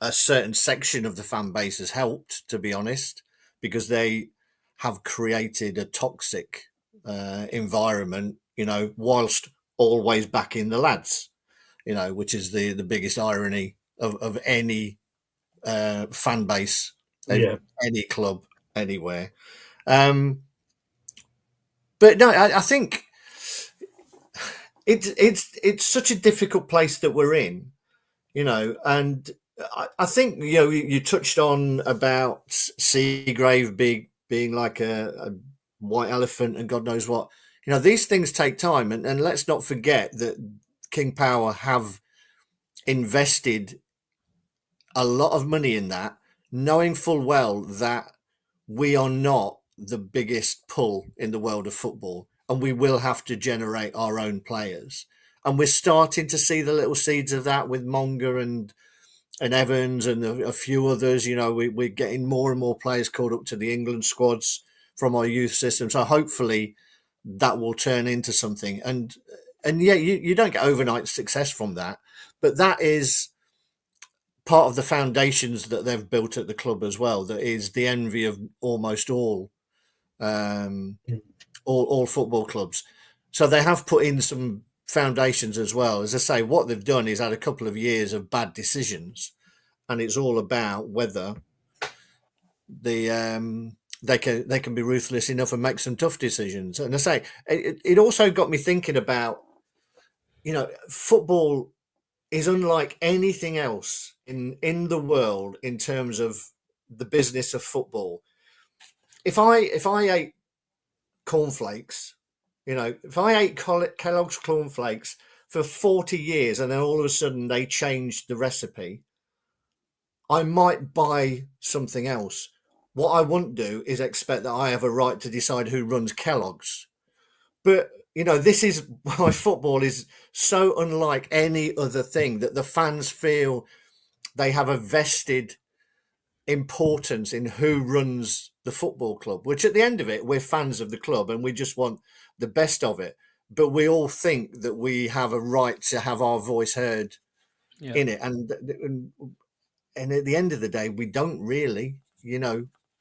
F: a certain section of the fan base has helped, to be honest, because they have created a toxic environment, you know, whilst always backing the lads, you know, which is the biggest irony of any fan base, any club, anywhere. But no, I think it's such a difficult place that we're in, you know, and I think, you know, you touched on about Seagrave being like a white elephant and God knows what. You know, these things take time, and let's not forget that King Power have invested a lot of money in that, knowing full well that we are not the biggest pull in the world of football, and we will have to generate our own players. And we're starting to see the little seeds of that with Monga and Evans and a few others. You know, we're getting more and more players called up to the England squads from our youth system. So hopefully that will turn into something. And and yeah, you don't get overnight success from that, but that is part of the foundations that they've built at the club as well. That is the envy of almost all football clubs. So they have put in some foundations as well. As I say, what they've done is had a couple of years of bad decisions, and it's all about whether they can be ruthless enough and make some tough decisions. And I say it also got me thinking about, football is unlike anything else in the world in terms of the business of football. If I ate cornflakes, if I ate Kellogg's cornflakes for 40 years and then all of a sudden they changed the recipe, I might buy something else. What I wouldn't do is expect that I have a right to decide who runs Kellogg's. But, this is why football is so unlike any other thing, that the fans feel they have a vested importance in who runs the football club, which at the end of it, we're fans of the club and we just want the best of it. But we all think that we have a right to have our voice heard in it. And at the end of the day, we don't really,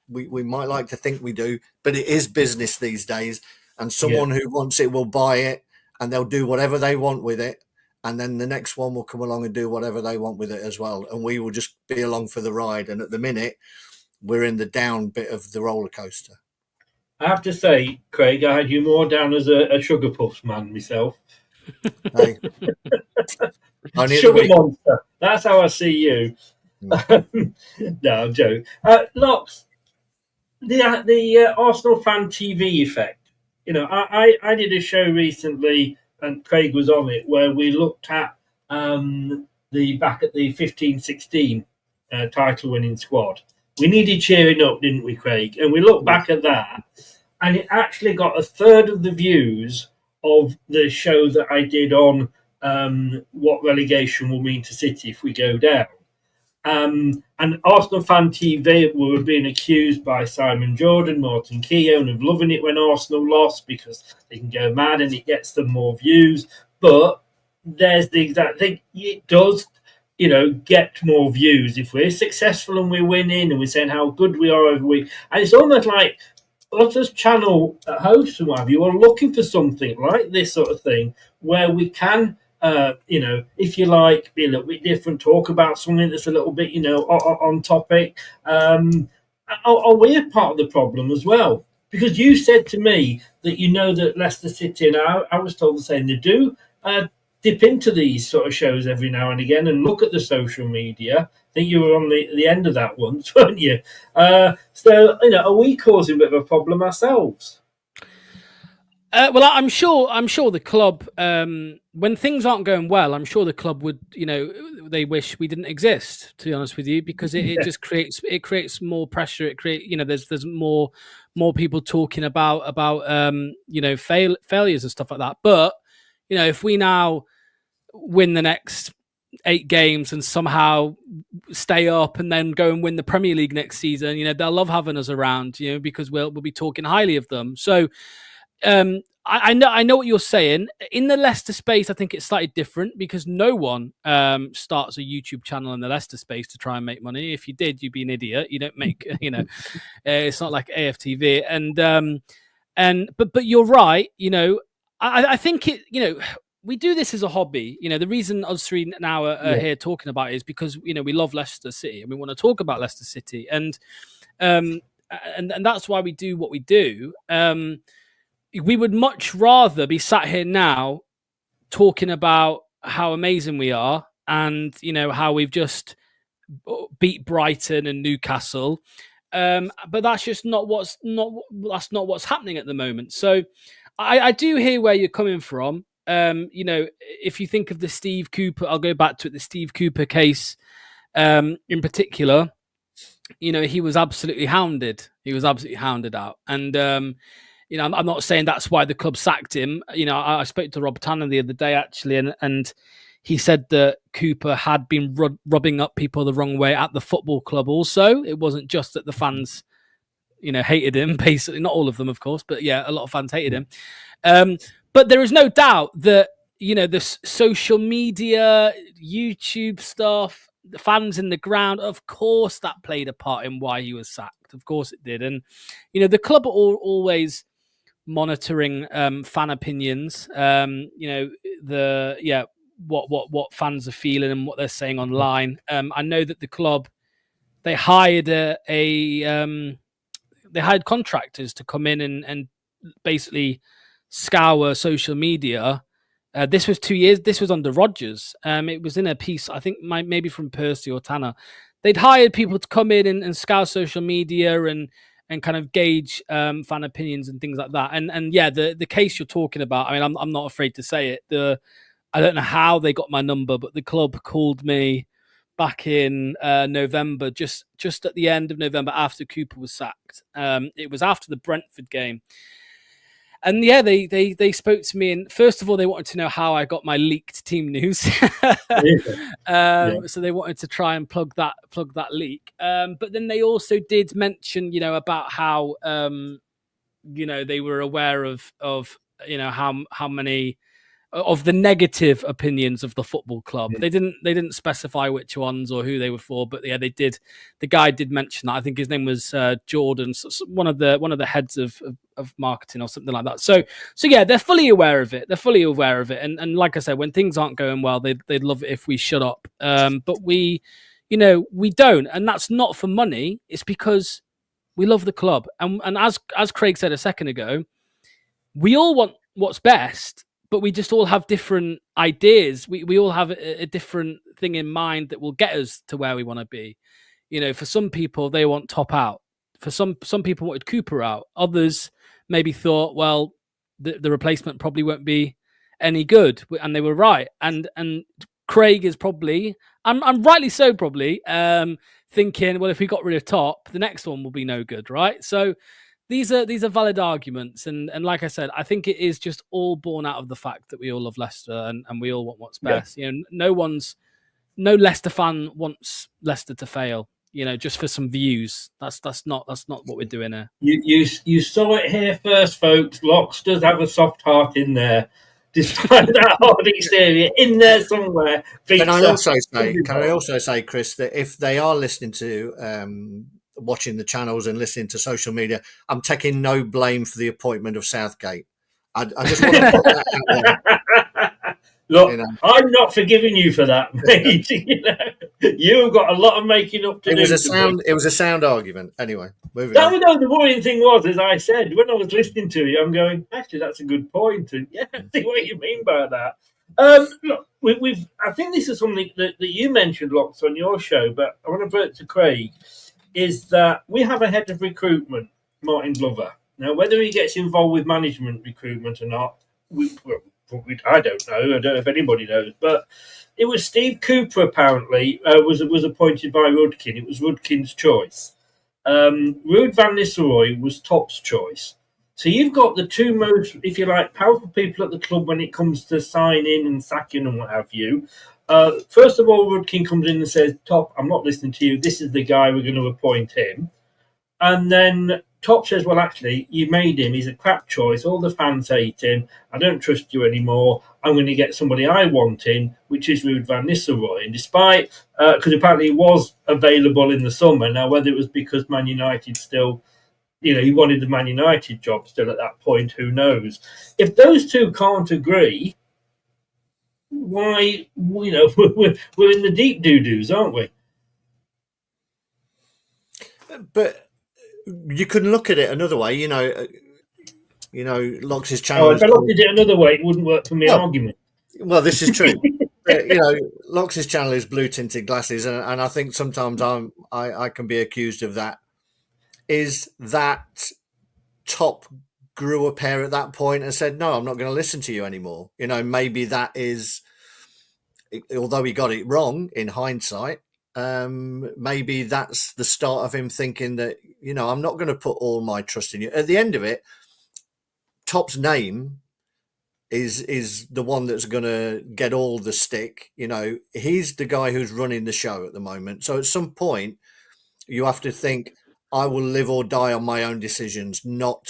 F: we might like to think we do, but it is business these days. And someone who wants it will buy it and they'll do whatever they want with it. And then the next one will come along and do whatever they want with it as well. And we will just be along for the ride. And at the minute, we're in the down bit of the roller coaster.
D: I have to say, Craig, I had you more down as a Sugar Puffs man myself.
F: Hey.
D: Sugar monster. That's how I see you. No, I'm joking. Locks, the Arsenal fan TV effect. I did a show recently, and Craig was on it, where we looked at back at the 15-16 title-winning squad. We needed cheering up, didn't we, Craig? And we looked back at that, and it actually got a third of the views of the show that I did on what relegation will mean to City if we go down. And Arsenal fan TV were being accused by Simon Jordan, Martin Keown of loving it when Arsenal lost because they can go mad and it gets them more views. But there's the exact thing. It does, get more views if we're successful and we're winning and we're saying how good we are every week. And it's almost like us as channel hosts and what have you are looking for something like this sort of thing where we can if you like, be a little bit different, talk about something that's a little bit, on topic. Are we a part of the problem as well? Because you said to me that that Leicester City, and I was told the same, they do dip into these sort of shows every now and again and look at the social media. I think you were on the end of that once, weren't you? So, are we causing a bit of a problem ourselves?
E: Well, I'm sure the club, when things aren't going well, I'm sure the club would, they wish we didn't exist, to be honest with you, because it just creates more pressure. It creates, there's more people talking about failures and stuff like that. But, if we now win the next 8 games and somehow stay up and then go and win the Premier League next season, they'll love having us around, because we'll be talking highly of them. So, I know what you're saying. In the Leicester space, I think it's slightly different because no one starts a YouTube channel in the Leicester space to try and make money. If you did, you'd be an idiot. You don't make, it's not like AFTV. But you're right. I think we do this as a hobby. The reason us three now are here talking about it is because we love Leicester City and we want to talk about Leicester City, and that's why we do what we do. We would much rather be sat here now talking about how amazing we are and, how we've just beat Brighton and Newcastle. But that's just not what's happening at the moment. So I do hear where you're coming from. If you think of the Steve Cooper, I'll go back to it, the Steve Cooper case in particular, he was absolutely hounded. He was absolutely hounded out. And, I'm not saying that's why the club sacked him. I spoke to Rob Tanner the other day, actually, and he said that Cooper had been rubbing up people the wrong way at the football club also. It wasn't just that the fans, hated him, basically. Not all of them, of course, but yeah, a lot of fans hated him. But there is no doubt that the social media, YouTube stuff, the fans in the ground, of course, that played a part in why he was sacked. Of course, it did. And the club are always monitoring fan opinions. What fans are feeling and what they're saying online. I know that the club, they hired they hired contractors to come in and basically scour social media. This was 2 years. This was under Rodgers. It was in a piece, I think, maybe from Percy or Tanner. They'd hired people to come in and scour social media and kind of gauge fan opinions and things like that. And yeah, the case you're talking about, I mean, I'm not afraid to say it. I don't know how they got my number, but the club called me back in November, just at the end of November after Cooper was sacked. It was after the Brentford game. And yeah, they spoke to me, and first of all, they wanted to know how I got my leaked team news. So they wanted to try and plug that leak. But then they also did mention, about how they were aware of how many of the negative opinions of the football club. They didn't specify which ones or who they were for, but yeah, they did. The guy did mention that. I think his name was Jordan, one of the heads of marketing or something like that. So yeah, they're fully aware of it. And like I said, when things aren't going well, they'd love it if we shut up. But we don't, and that's not for money. It's because we love the club, and as Craig said a second ago, we all want what's best. But we just all have different ideas. We all have a different thing in mind that will get us to where we want to be. For some people, they want Top out. For some people wanted Cooper out. Others maybe thought, well, the replacement probably won't be any good, and they were right. And Craig is probably, I'm rightly so, probably thinking, well, if we got rid of Top, the next one will be no good, right? So. These are valid arguments, and like I said, I think it is just all born out of the fact that we all love Leicester and we all want what's best. Yeah. No Leicester fan wants Leicester to fail. Just for some views. That's not what we're doing here.
D: You saw it here first, folks. Locks does have a soft heart in there, despite that hard exterior in there somewhere.
F: Can I also say, Chris, that if they are listening to watching the channels and listening to social media, I'm taking no blame for the appointment of Southgate. I just want to put that out there.
D: Look, I'm not forgiving you for that, mate. You've got a lot of making up to do.
F: It was a sound argument. Anyway, moving on.
D: The worrying thing was, as I said, when I was listening to you, I'm going, actually, that's a good point. And yeah, I see what you mean by that. Look, I think this is something that you mentioned lots on your show, but I want to put it to Craig. Is that we have a head of recruitment, Martin Glover. Now, whether he gets involved with management recruitment or not, I don't know. I don't know if anybody knows. But it was Steve Cooper, apparently, was appointed by Rudkin. It was Rudkin's choice. Ruud van Nistelrooy was Top's choice. So you've got the two most, if you like, powerful people at the club when it comes to signing and sacking and what have you. First of all, Rudkin comes in and says, Top, I'm not listening to you. This is the guy, we're going to appoint him. And then Top says, well, actually, you made him. He's a crap choice. All the fans hate him. I don't trust you anymore. I'm going to get somebody I want in, which is Ruud van Nistelrooy. And despite, because apparently he was available in the summer. Now, whether it was because Man United still, he wanted the Man United job still at that point, who knows? If those two can't agree, why, we're in the deep doo-doos, aren't we?
F: But you can look at it another way, Locks' channel.
D: If I looked at it another way, it wouldn't work for my argument.
F: Well, this is true. Locks' channel is blue tinted glasses, and I think sometimes I can be accused of that. Is that Top grew a pair at that point and said, no, I'm not going to listen to you anymore. Maybe that is, although he got it wrong in hindsight, maybe that's the start of him thinking that, I'm not going to put all my trust in you. At the end of it, Top's name is the one that's going to get all the stick. He's the guy who's running the show at the moment. So at some point, you have to think, I will live or die on my own decisions, not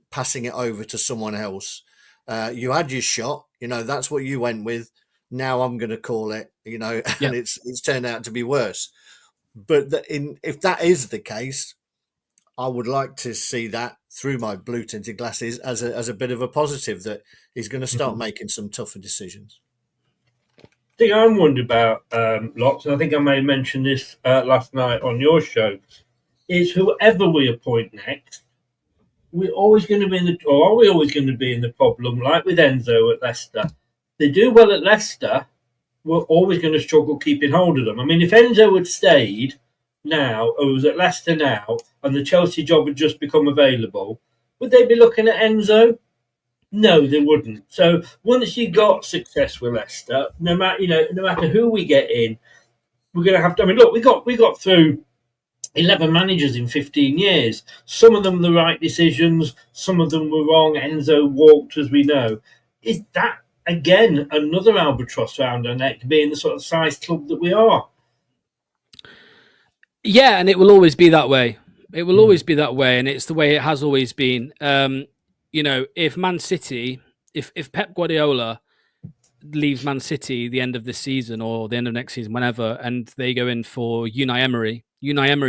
F: passing it over to someone else. You had your shot. That's what you went with. Now I'm going to call it. And it's turned out to be worse. But if that is the case, I would like to see that through my blue tinted glasses as a bit of a positive, that he's going to start making some tougher decisions.
D: The thing I'm wondering about, Lots, and I think I may have mentioned this last night on your show, is whoever we appoint next, we're always going to be are we always going to be in the problem, like with Enzo at Leicester? They do well at Leicester, we're always going to struggle keeping hold of them. I mean, if Enzo had stayed now, or was at Leicester now, and the Chelsea job had just become available, would they be looking at Enzo? No, they wouldn't. So once you got success with Leicester, no matter who we get in, we're going to have to. I mean, look, we got through 11 managers in 15 years. Some of them the right decisions, some of them were wrong. Enzo walked, as we know. Is that again another albatross around our neck, being the sort of size club that we are?
E: Yeah, and it will always be that way. It will always be that way, and it's the way it has always been. If Man City, if Pep Guardiola leaves Man City the end of this season or the end of next season, whenever, and they go in for Unai Emery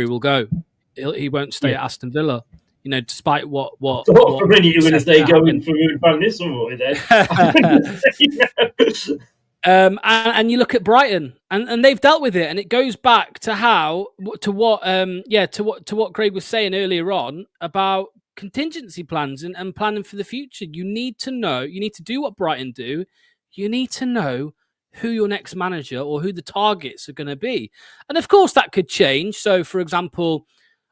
E: will go. He won't stay at Aston Villa. Despite what.
D: For a minute, you're going to say go in for Ruud van Nistelrooy then.
E: And you look at Brighton, and they've dealt with it, and it goes back to what Craig was saying earlier on about contingency plans and planning for the future. You need to do what Brighton do. You need to know who your next manager or who the targets are going to be. And of course that could change. So for example,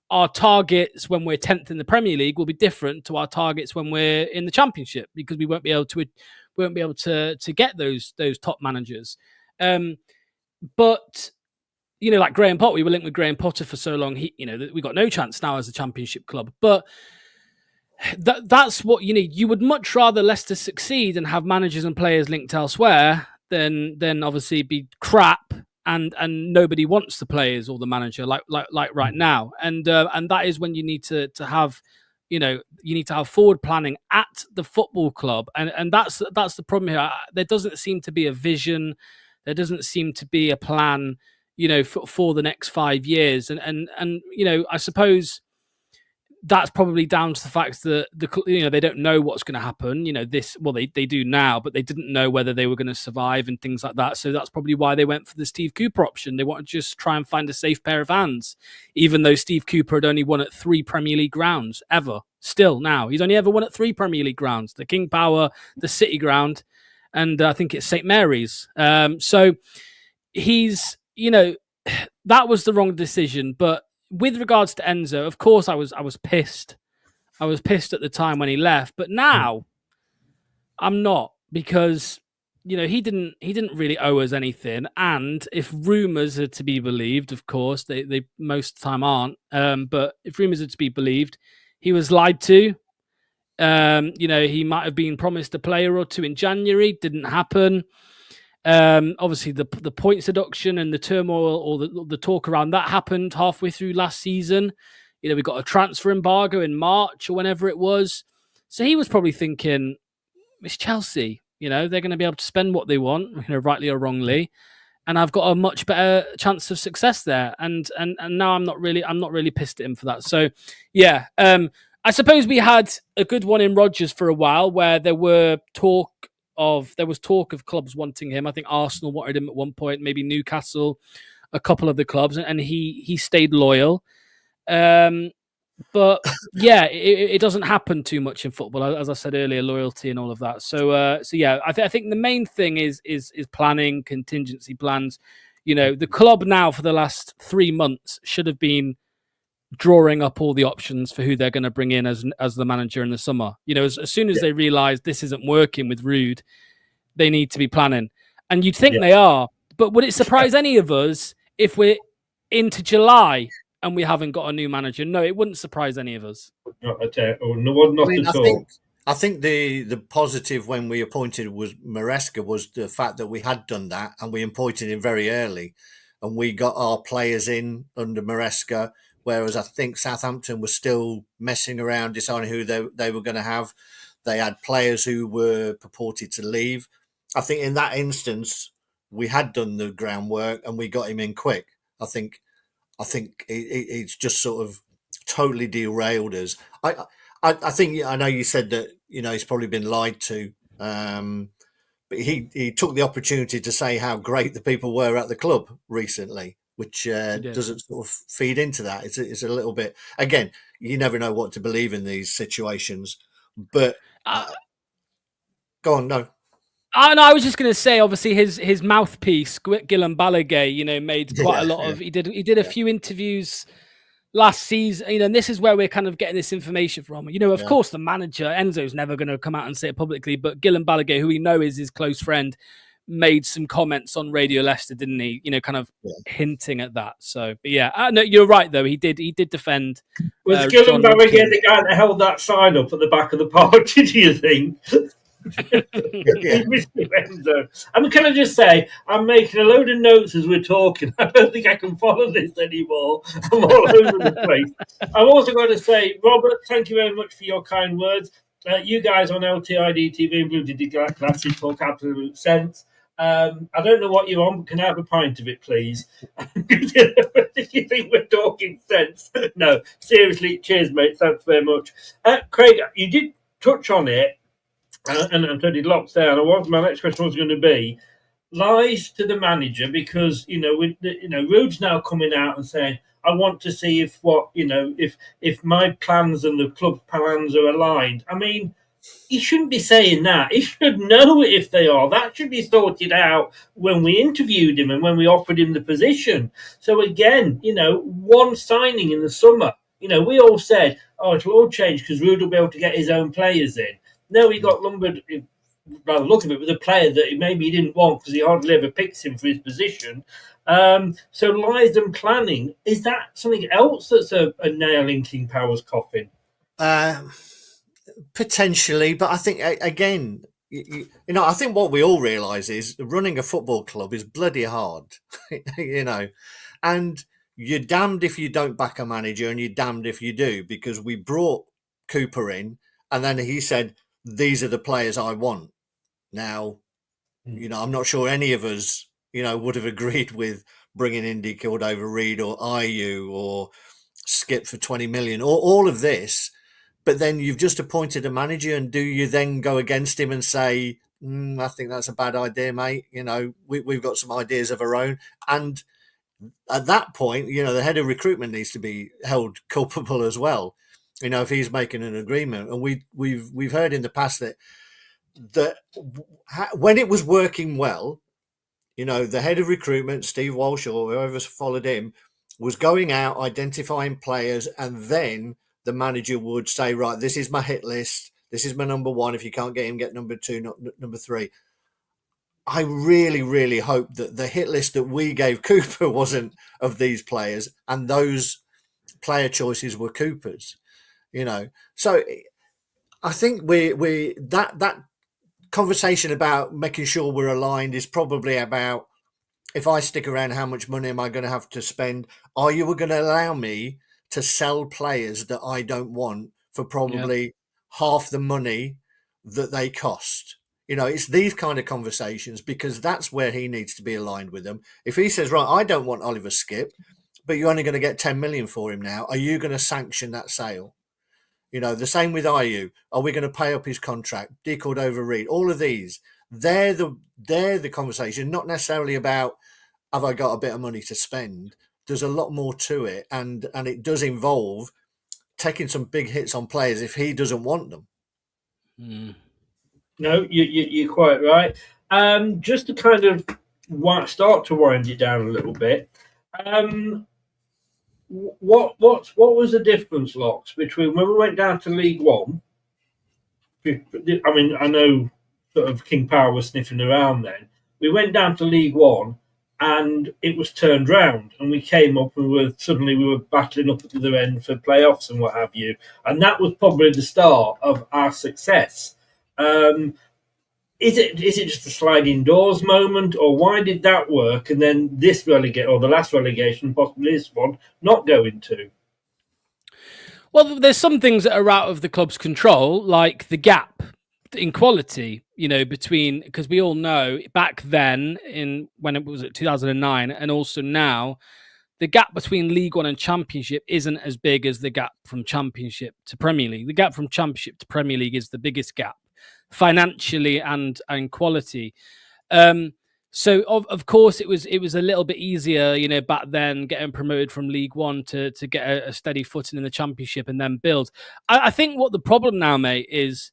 E: our targets when we're 10th in the Premier League will be different to our targets when we're in the Championship, because we won't be able to get those top managers. But like Graham Potter, we were linked with Graham Potter for so long. We got no chance now as a Championship club. But that's what you need. You would much rather Leicester succeed and have managers and players linked elsewhere than obviously be crap and nobody wants the players or the manager like right now. And that is when you need to have. You need to have forward planning at the football club, and that's the problem here. There doesn't seem to be a vision. There doesn't seem to be a plan, for the next 5 years. And I suppose that's probably down to the fact that they don't know what's going to happen. They do now, but they didn't know whether they were going to survive and things like that. So that's probably why they went for the Steve Cooper option. They want to just try and find a safe pair of hands, even though Steve Cooper had only won at 3 Premier League grounds ever. Still now, he's only ever won at 3 Premier League grounds: the King Power, the City Ground, and I think it's St Mary's. So he's, that was the wrong decision, but. With regards to Enzo, of course, I was pissed. I was pissed at the time when he left, but now I'm not, because he didn't really owe us anything. And if rumours are to be believed, of course, they most of the time aren't. But if rumours are to be believed, he was lied to. He might have been promised a player or two in January, didn't happen. Obviously, the points deduction and the turmoil or the talk around that happened halfway through last season. We got a transfer embargo in March or whenever it was. So he was probably thinking, it's Chelsea. They're going to be able to spend what they want, rightly or wrongly, and I've got a much better chance of success there. And now I'm not really pissed at him for that. So yeah, I suppose we had a good one in Rodgers for a while, where there was talk of clubs wanting him. I think Arsenal wanted him at one point, maybe Newcastle, a couple of the clubs, and he stayed loyal. But yeah, it doesn't happen too much in football, as I said earlier, loyalty and all of that. So yeah, I think the main thing is planning, contingency plans. The club now for the last 3 months should have been drawing up all the options for who they're going to bring in as the manager in the summer. As soon as they realise this isn't working with Ruud, they need to be planning. And you'd think they are. But would it surprise any of us if we're into July and we haven't got a new manager? No, it wouldn't surprise any of us.
D: Not at all.
F: I think the positive when we appointed Maresca was the fact that we had done that, and we appointed him very early, and we got our players in under Maresca. Whereas I think Southampton was still messing around, deciding who they were going to have. They had players who were purported to leave. I think in that instance, we had done the groundwork and we got him in quick. I think it's just sort of totally derailed us. I think I know you said that he's probably been lied to, but he took the opportunity to say how great the people were at the club recently, which doesn't sort of feed into that. It's a little bit, again, you never know what to believe in these situations, but go on, no.
E: No, I was just going to say, obviously, his mouthpiece, Gillan Ballaghay, made quite a lot of. He did a few interviews last season, and this is where we're kind of getting this information from. Of course, the manager Enzo's never going to come out and say it publicly, but Gillan Ballaghay, who we know is his close friend, made some comments on Radio Leicester, didn't he? Kind of hinting at that. So, but yeah, no, you're right though. He did defend.
D: Was Gillan Ballaghay the guy that held that sign up at the back of the party? Do you think? I mean, can I just say, I'm making a load of notes as we're talking. I don't think I can follow this anymore. I'm all over the place. I've also got to say, Robert, thank you very much for your kind words. You guys on LTID TV and Blue Diddy Glasses talk absolute sense. I don't know what you're on, but can I have a pint of it, please? If you think we're talking sense. No, seriously, cheers, mate. Thanks very much. Craig, you did touch on it. And so did Locks down. My next question was going to be lies to the manager, because Rude's now coming out and saying, I want to see if my plans and the club plans are aligned. I mean, he shouldn't be saying that. He should know if they are. That should be sorted out when we interviewed him and when we offered him the position. So again, one signing in the summer, we all said, it'll all change because Rude will be able to get his own players in. No, he got lumbered, by the look of it, with a player that maybe he didn't want because he hardly ever picks him for his position. So lies and planning, is that something else that's a nail in King Power's coffin?
F: Potentially, but I think, again, I think what we all realise is running a football club is bloody hard, and you're damned if you don't back a manager and you're damned if you do, because we brought Cooper in and then he said, these are the players I want. Now, I'm not sure any of us, would have agreed with bringing Indy Cordova-Reid or IU or Skip for 20 million or all of this. But then you've just appointed a manager, and do you then go against him and say, I think that's a bad idea, mate. We've got some ideas of our own. And at that point, the head of recruitment needs to be held culpable as well. If he's making an agreement. And we've heard in the past that when it was working well, the head of recruitment, Steve Walsh or whoever's followed him, was going out, identifying players, and then the manager would say, right, this is my hit list. This is my number one. If you can't get him, get number two, not number three. I really, really hope that the hit list that we gave Cooper wasn't of these players, and those player choices were Cooper's. So I think we that conversation about making sure we're aligned is probably about, if I stick around, how much money am I going to have to spend? Are you going to allow me to sell players that I don't want for probably half the money that they cost? It's these kind of conversations, because that's where he needs to be aligned with them. If he says, right, I don't want Oliver Skip, but you're only going to get 10 million for him now, are you going to sanction that sale? The same with IU. Are we going to pay up his contract? D Cordova-Reid, all of these, they're the conversation, not necessarily about, have I got a bit of money to spend? There's a lot more to it, and it does involve taking some big hits on players if he doesn't want them.
D: No, you're quite right. Just to kind of start to wind it down a little bit, what was the difference, Locks, between when we went down to League One? I mean, I know sort of King Power was sniffing around then. We went down to League One, and it was turned round, and we came up and we were battling up at the other end for playoffs and what have you. And that was probably the start of our success. Is it just a sliding doors moment, or why did that work and then this the last relegation, possibly this one, not go into?
E: Well, there's some things that are out of the club's control, like the gap in quality, between, because we all know back then when it was at 2009 and also now, the gap between League One and Championship isn't as big as the gap from Championship to Premier League. The gap from Championship to Premier League is the biggest gap financially and quality. So of course it was a little bit easier, back then, getting promoted from League One to get a steady footing in the Championship and then build. I think what the problem now, mate, is,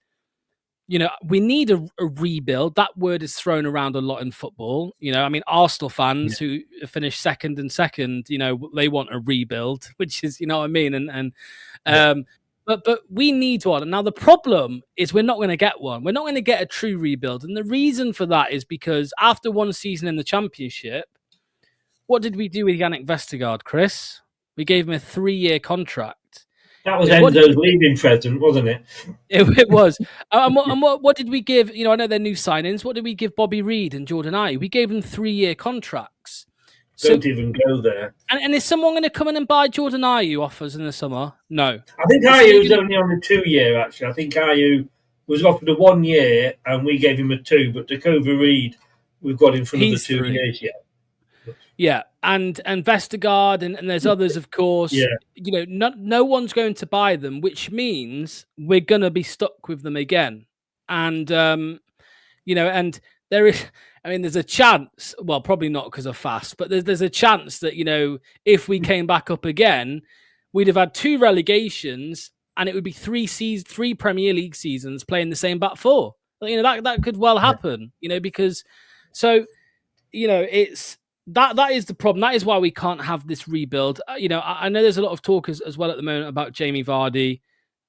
E: we need a rebuild. That word is thrown around a lot in football. Arsenal fans who finished second, they want a rebuild, which is, what I mean? But we need one. And now the problem is we're not going to get one. We're not going to get a true rebuild. And the reason for that is because after one season in the Championship, what did we do with Yannick Vestergaard, Chris? We gave him a 3-year contract.
D: That was Enzo's leaving present, wasn't it?
E: It was. And what did we give? I know they're new signings. What did we give Bobby Reid and Jordan Ayew? We gave them 3-year contracts.
D: Don't even go there.
E: And is someone going to come in and buy Jordan Ayew offers in the summer? No.
D: I think Ayew was only on a 2-year, actually. I think Ayew was offered a 1 year and we gave him a 2, but Dakova Reid, we've got him for another 2 years yet.
E: Yeah, and Vestergaard and there's others, of course.
D: Yeah.
E: No one's going to buy them, which means we're going to be stuck with them again. And, and there is... there's a chance, well, probably not because of fast, but there's a chance that, if we came back up again, we'd have had 2 relegations and it would be 3 Premier League seasons playing the same back four. That could well happen, because it's that is the problem. That is why we can't have this rebuild. I know there's a lot of talk as well at the moment about Jamie Vardy,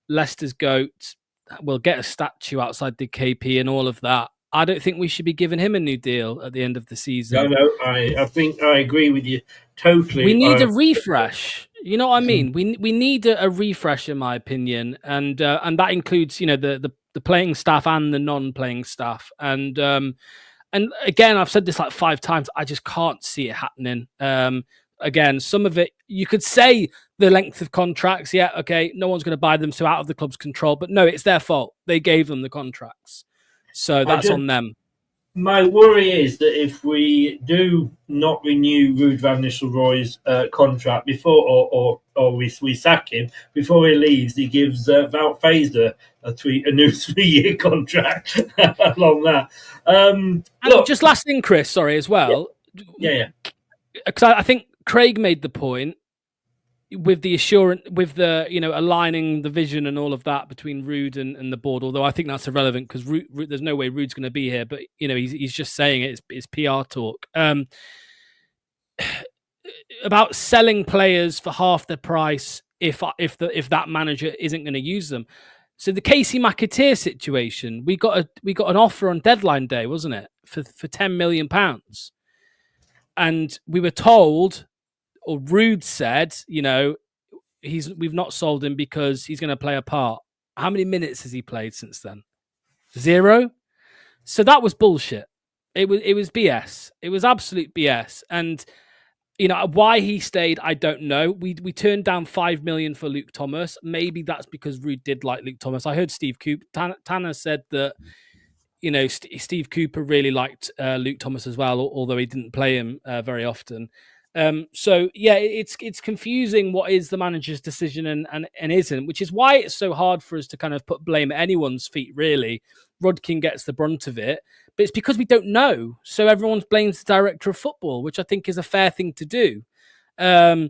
E: Leicester's GOAT. We'll get a statue outside the KP and all of that. I don't think we should be giving him a new deal at the end of the season.
D: No, I think I agree with you totally.
E: We need a refresh. You know what I mean? We need a refresh, in my opinion, and that includes the playing staff and the non-playing staff. And again, I've said this like 5 times. I just can't see it happening. Again, some of it you could say the length of contracts. Yeah, okay, no one's going to buy them, so out of the club's control. But no, it's their fault. They gave them the contracts. So that's on them.
D: My worry is that if we do not renew Ruud van Nistelrooy's contract before, or we sack him before he leaves, he gives Wout Fazer a new 3-year contract along that.
E: Look, just last thing, Chris. Sorry, as well.
D: Yeah.
E: Because I think Craig made the point with the assurance, with the aligning the vision and all of that between Ruud and the board. Although I think that's irrelevant because there's no way Ruud's going to be here. But he's just saying it. It's PR talk about selling players for half the price if that manager isn't going to use them. So the Casey McAteer situation, we got an offer on deadline day, wasn't it, for £10 million, and we were told. Or Ruud said, we've not sold him because he's going to play a part. How many minutes has he played since then? 0. So that was bullshit. It was BS. It was absolute BS. And why he stayed, I don't know. We turned down $5 million for Luke Thomas. Maybe that's because Ruud did like Luke Thomas. I heard Steve Cooper. Tanner said that Steve Cooper really liked Luke Thomas as well, although he didn't play him very often. So yeah, it's confusing what is the manager's decision and isn't, which is why it's so hard for us to kind of put blame at anyone's feet, really. Rodkin gets the brunt of it, but it's because we don't know. So everyone blames the director of football, which I think is a fair thing to do. So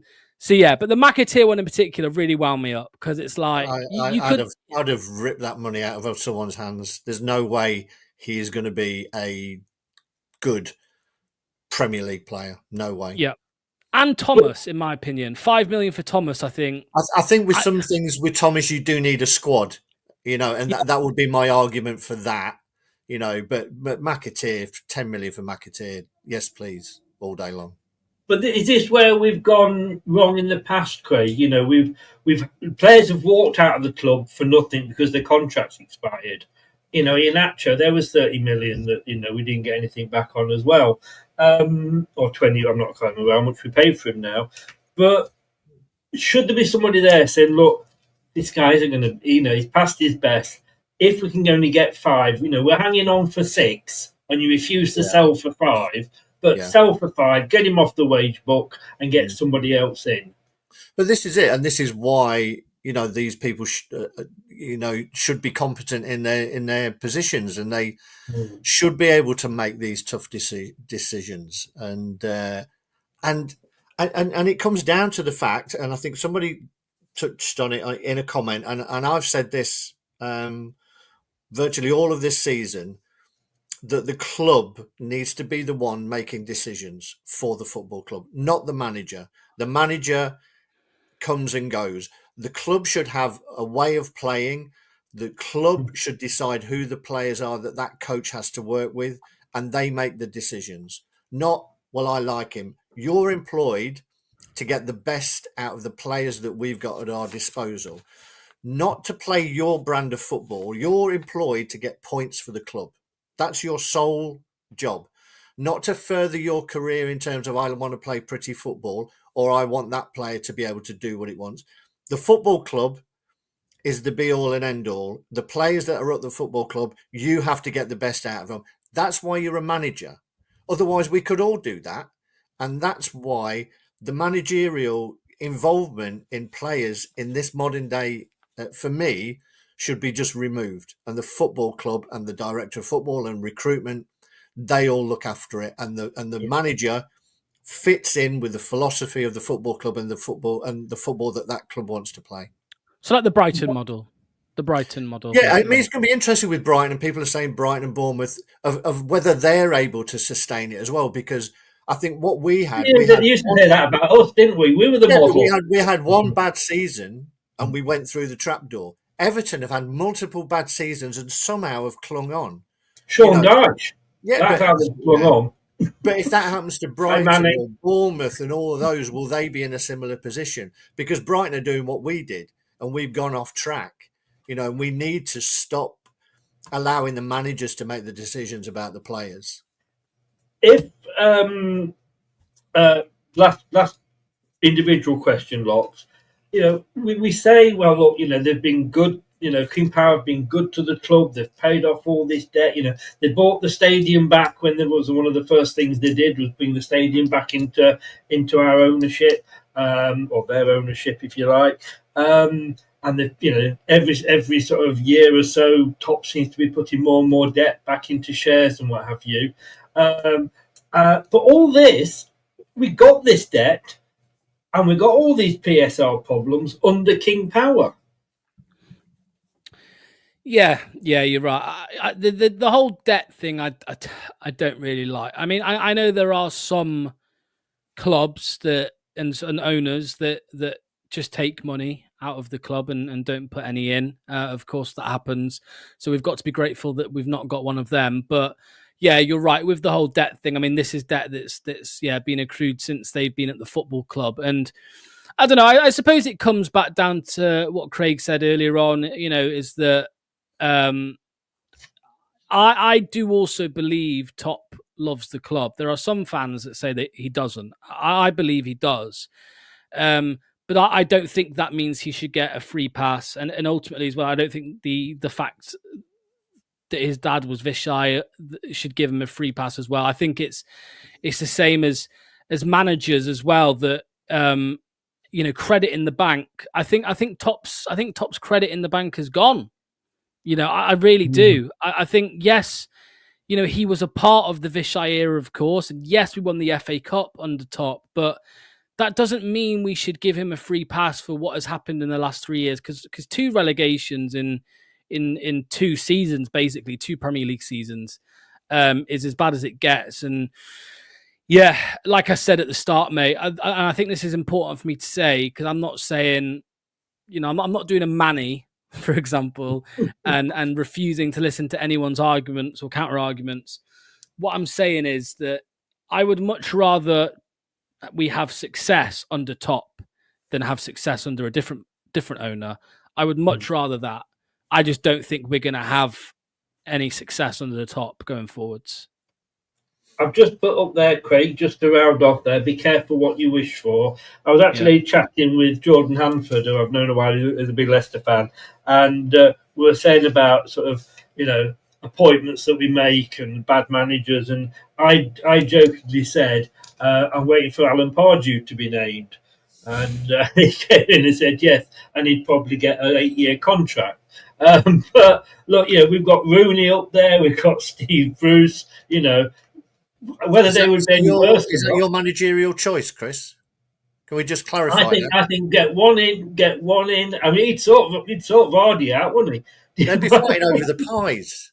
E: yeah, but the McAteer one in particular really wound me up because it's like
F: I'd have ripped that money out of someone's hands. There's no way he is going to be a good Premier League player. No way.
E: Yeah. And Thomas, in my opinion, $5 million for Thomas. I think
F: with some things with Thomas, you do need a squad, and that would be my argument for that, But McAteer, $10 million for McAteer, yes, please, all day long.
D: But is this where we've gone wrong in the past, Craig? We've players have walked out of the club for nothing because their contracts expired. Iheanacho, there was 30 million that we didn't get anything back on as well. Or 20, I'm not quite remember how much we paid for him now. But should there be somebody there saying, look, this guy isn't going to, he's past his best. If we can only get 5, we're hanging on for 6, and you refuse to sell for 5, but sell for 5, get him off the wage book, and get somebody else in.
F: But this is it, and this is why these people should be competent in their positions, and they should be able to make these tough decisions. And it comes down to the fact, and I think somebody touched on it in a comment, and I've said this virtually all of this season, that the club needs to be the one making decisions for the football club, not the manager. The manager comes and goes. The club should have a way of playing. The club should decide who the players are that coach has to work with, and they make the decisions. Not, well, I like him. You're employed to get the best out of the players that we've got at our disposal, not to play your brand of football. You're employed to get points for the club. That's your sole job, not to further your career in terms of I want to play pretty football, or I want that player to be able to do what it wants. The football club is the be-all and end-all. The players that are at the football club, you have to get the best out of them. That's why you're a manager. Otherwise, we could all do that. And that's why the managerial involvement in players in this modern day, for me, should be just removed. And the football club and the director of football and recruitment, they all look after it. And the manager fits in with the philosophy of the football club and the football that club wants to play.
E: So like the Brighton model. Yeah,
F: basically. I mean, it's going to be interesting with Brighton, and people are saying Brighton and Bournemouth of whether they're able to sustain it as well, because I think what we had...
D: You used to say that about us, didn't we? We were the model.
F: We had one bad season and we went through the trapdoor. Everton have had multiple bad seasons and somehow have clung on.
D: Sean Dyche. Yeah, that's how they've clung on.
F: But if that happens to Brighton or Bournemouth and all of those, will they be in a similar position? Because Brighton are doing what we did and we've gone off track. We need to stop allowing the managers to make the decisions about the players.
D: If last individual question, Locks, we say, well, look, they've been good. King Power have been good to the club. They've paid off all this debt. They bought the stadium back when there was one of the first things they did was bring the stadium back into our ownership, or their ownership, if you like. And every sort of year or so, Top seems to be putting more and more debt back into shares and what have you. But all this, we got this debt, and we got all these PSR problems under King Power.
E: Yeah, you're right. The whole debt thing, I don't really like. I mean, I know there are some clubs and owners that just take money out of the club and don't put any in. Of course, that happens. So we've got to be grateful that we've not got one of them. But yeah, you're right with the whole debt thing. I mean, this is debt that's been accrued since they've been at the football club. And I don't know. I suppose it comes back down to what Craig said earlier on. Is that I do also believe Top loves the club. There are some fans that say that he doesn't. I believe he does. But I don't think that means he should get a free pass. And ultimately as well, I don't think the fact that his dad was Vishai should give him a free pass as well. I think it's the same as managers as well, that credit in the bank. I think Top's credit in the bank has gone. I really do. I think, yes, he was a part of the Vishai era, of course. And yes, we won the FA Cup under Top, but that doesn't mean we should give him a free pass for what has happened in the last 3 years. Because 2 relegations in 2 seasons, basically 2 Premier League seasons, is as bad as it gets. And yeah, like I said at the start, mate, I think this is important for me to say, because I'm not saying, I'm not doing a Manny, for example, and refusing to listen to anyone's arguments or counter arguments. What I'm saying is that I would much rather we have success under Top than have success under a different owner. I would much rather that. I just don't think we're going to have any success under the Top going forwards.
D: I've just put up there, Craig, just to round off there, be careful what you wish for. I was actually chatting with Jordan Hanford, who I've known a while, who's a big Leicester fan, and we were saying about sort of, appointments that we make and bad managers. And I jokingly said, I'm waiting for Alan Pardew to be named. And he came in and said, yes, and he'd probably get an 8-year contract. But look, we've got Rooney up there, we've got Steve Bruce, whether they would be any worse.
F: Is that your managerial choice, Chris? Can we just clarify?
D: I think get one in. I mean, he'd sort of Vardy out, wouldn't he?
F: They'd be fighting over the pies.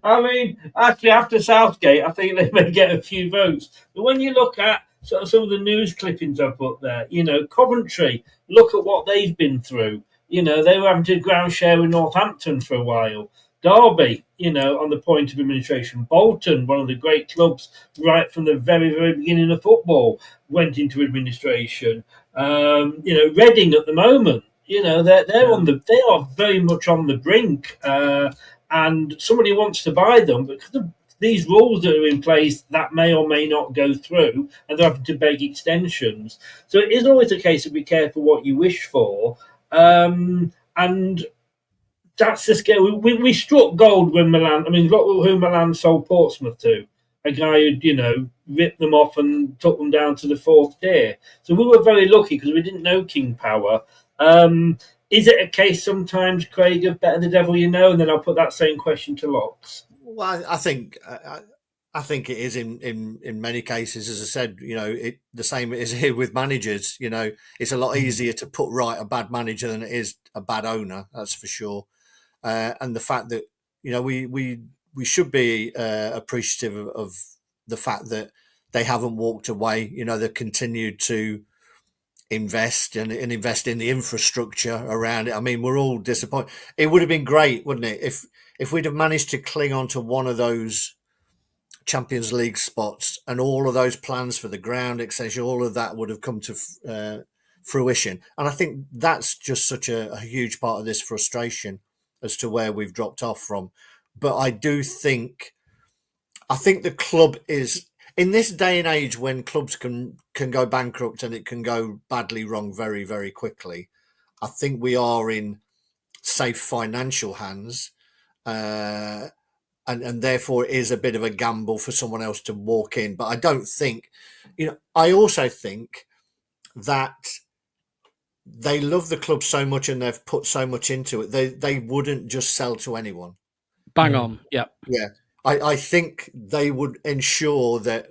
D: I mean, actually, after Southgate, I think they may get a few votes. But when you look at sort of some of the news clippings I put there, Coventry, look at what they've been through. They were having to ground share with Northampton for a while. Derby, on the point of administration. Bolton, one of the great clubs right from the very, very beginning of football, went into administration. Reading at the moment, they are very much on the brink, and somebody wants to buy them, but because of these rules that are in place, that may or may not go through, and they're having to beg extensions. So it is always a case of be careful what you wish for, and that's the scale. We struck gold when Milan. I mean, look who Milan sold Portsmouth to. A guy who'd, ripped them off and took them down to the 4th tier. So we were very lucky because we didn't know King Power. Is it a case sometimes, Craig, of better the devil you know? And then I'll put that same question to Locks.
F: Well, I think it is in many cases. As I said, the same is here with managers. It's a lot easier to put right a bad manager than it is a bad owner. That's for sure. And the fact that we should be appreciative of the fact that they haven't walked away. They've continued to invest and invest in the infrastructure around it. I mean, we're all disappointed. It would have been great, wouldn't it, if we'd have managed to cling on to one of those Champions League spots and all of those plans for the ground extension, all of that would have come to fruition. And I think that's just such a huge part of this frustration as to where we've dropped off from. But I think the club is, in this day and age when clubs can go bankrupt and it can go badly wrong very, very quickly, I think we are in safe financial hands. And therefore it is a bit of a gamble for someone else to walk in. But I don't think, I also think that they love the club so much and they've put so much into it. They wouldn't just sell to anyone.
E: Bang on. Yeah.
F: Yeah. I think they would ensure that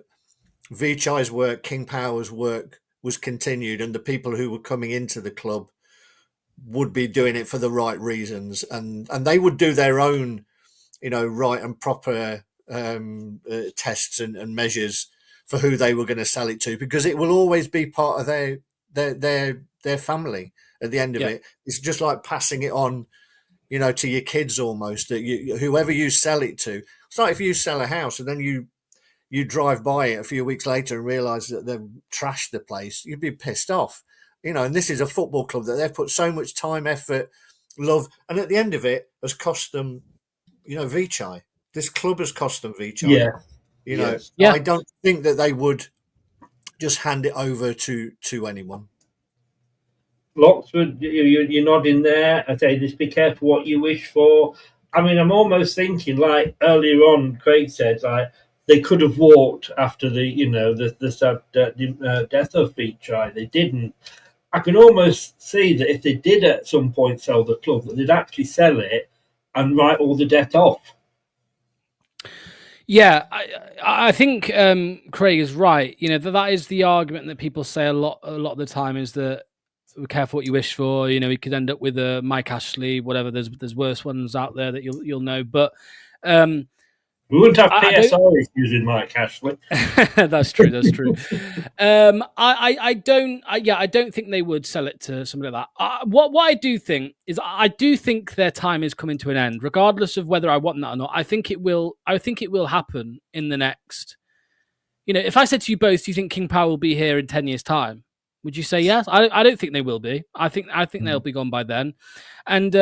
F: Vichai's work, King Power's work was continued, and the people who were coming into the club would be doing it for the right reasons, and they would do their own, right and proper tests and measures for who they were going to sell it to, because it will always be part of their family at the end of it. It's just like passing it on, to your kids almost, that whoever you sell it to. It's like if you sell a house and then you drive by it a few weeks later and realise that they've trashed the place, you'd be pissed off. And this is a football club that they've put so much time, effort, love, and at the end of it has cost them, Vichai. This club has cost them Vichai. I don't think that they would just hand it over to anyone.
D: Locksford, you're nodding there. I say, just be careful what you wish for. I mean, I'm almost thinking, like earlier on, Craig said, like they could have walked after the sad death of Vichai. They didn't. I can almost see that if they did at some point sell the club, that they'd actually sell it and write all the debt off.
E: Yeah, I think Craig is right. That is the argument that people say a lot of the time, is that be careful what you wish for. We could end up with a Mike Ashley, whatever. There's worse ones out there that you'll know, but
D: we wouldn't have PSR issues with Mike Ashley.
E: That's true. I don't think they would sell it to somebody like that. What I do think is, I do think their time is coming to an end, regardless of whether I want that or not. I think it will happen in the next. If I said to you both, do you think King Power will be here in 10 years' time? Would you say yes? I don't think they will be. I think they'll be gone by then. And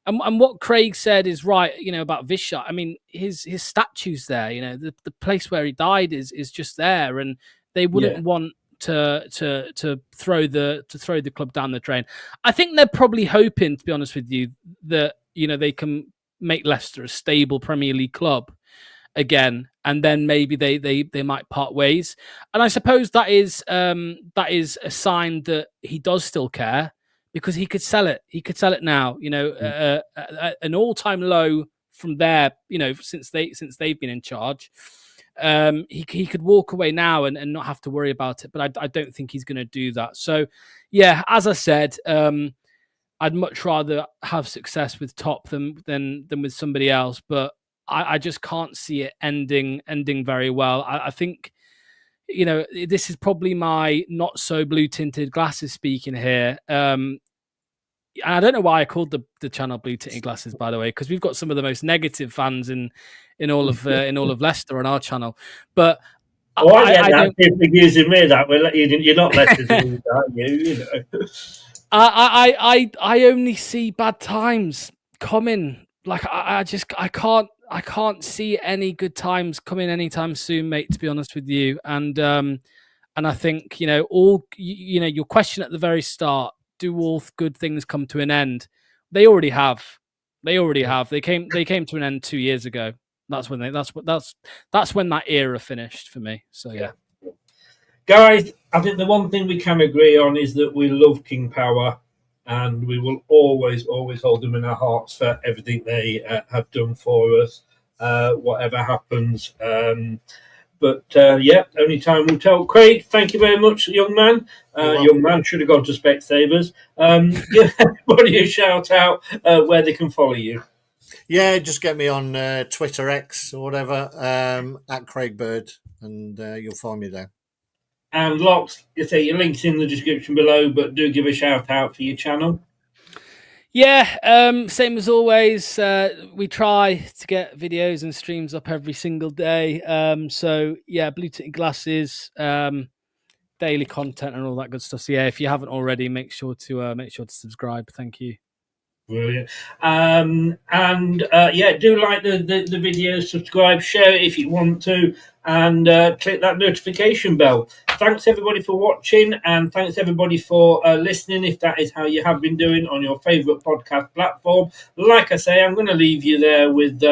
E: what Craig said is right. About Vishal. I mean, his statue's there. The place where he died is just there, and they wouldn't want to throw the club down the drain. I think they're probably hoping, to be honest with you, that they can make Leicester a stable Premier League club again, and then maybe they might part ways. And I suppose that is a sign that he does still care, because he could sell it. He could sell it now. An all-time low from there. Since they've been in charge. He could walk away now and not have to worry about it, but I don't think he's going to do that. So, yeah, as I said, I'd much rather have success with Top than with somebody else, but I just can't see it ending very well. I think, this is probably my not so blue tinted glasses speaking here. And I don't know why I called the channel Blue Tinted Glasses, by the way, because we've got some of the most negative fans in all of Leicester on our channel. But
D: I don't think using me that way. You're not Leicester, are you?
E: I only see bad times coming. Like I can't see any good times coming anytime soon, mate. To be honest with you, and I think your question at the very start. Do all good things come to an end? They already have. They came to an end 2 years ago. That's when that era finished for me. So yeah.
D: Guys, I think the one thing we can agree on is that we love King Power, and we will always hold them in our hearts for everything they have done for us, whatever happens. But only time will tell. Craig, thank you very much, young man. Young man should have gone to Specsavers. Give everybody a shout out where they can follow you.
F: Yeah, just get me on Twitter X or whatever, at Craig Bird, and you'll find me there.
D: And Locks, your link's in the description below, but do give a shout out for your channel.
E: Yeah, same as always. We try to get videos and streams up every single day. So yeah, Blue Tinted Glasses, daily content and all that good stuff. So yeah, if you haven't already, make sure to subscribe. Thank you.
D: Brilliant. Do like the video, subscribe, share it if you want to, and click that notification bell. Thanks everybody for watching, and thanks everybody for listening, if that is how you have been doing on your favourite podcast platform. Like I say, I'm going to leave you there with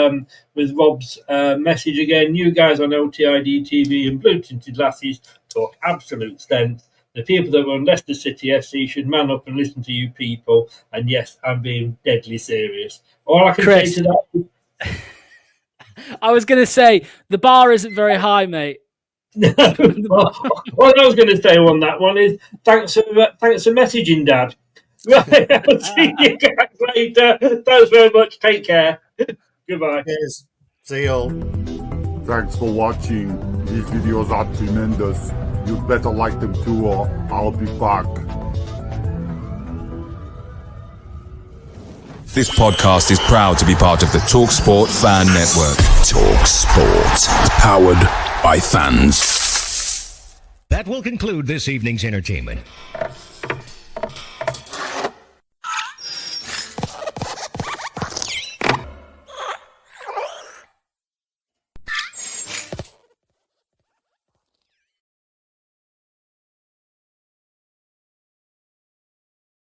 D: Rob's message again. You guys on LTID TV and Blue Tinted Glasses talk absolute sense. The people that run Leicester City FC should man up and listen to you people. And yes, I'm being deadly serious. All I can say to that.
E: I was going to say, the bar isn't very high, mate.
D: What I was going to say on that one is, thanks for messaging, Dad. Right, I'll see you guys later. Thanks very much. Take care. Goodbye.
F: Yes. See you all.
G: Thanks for watching. These videos are tremendous. You'd better like them too, or I'll be back.
B: This podcast is proud to be part of the TalkSport Fan Network. TalkSport. Powered by fans.
H: That will conclude this evening's entertainment.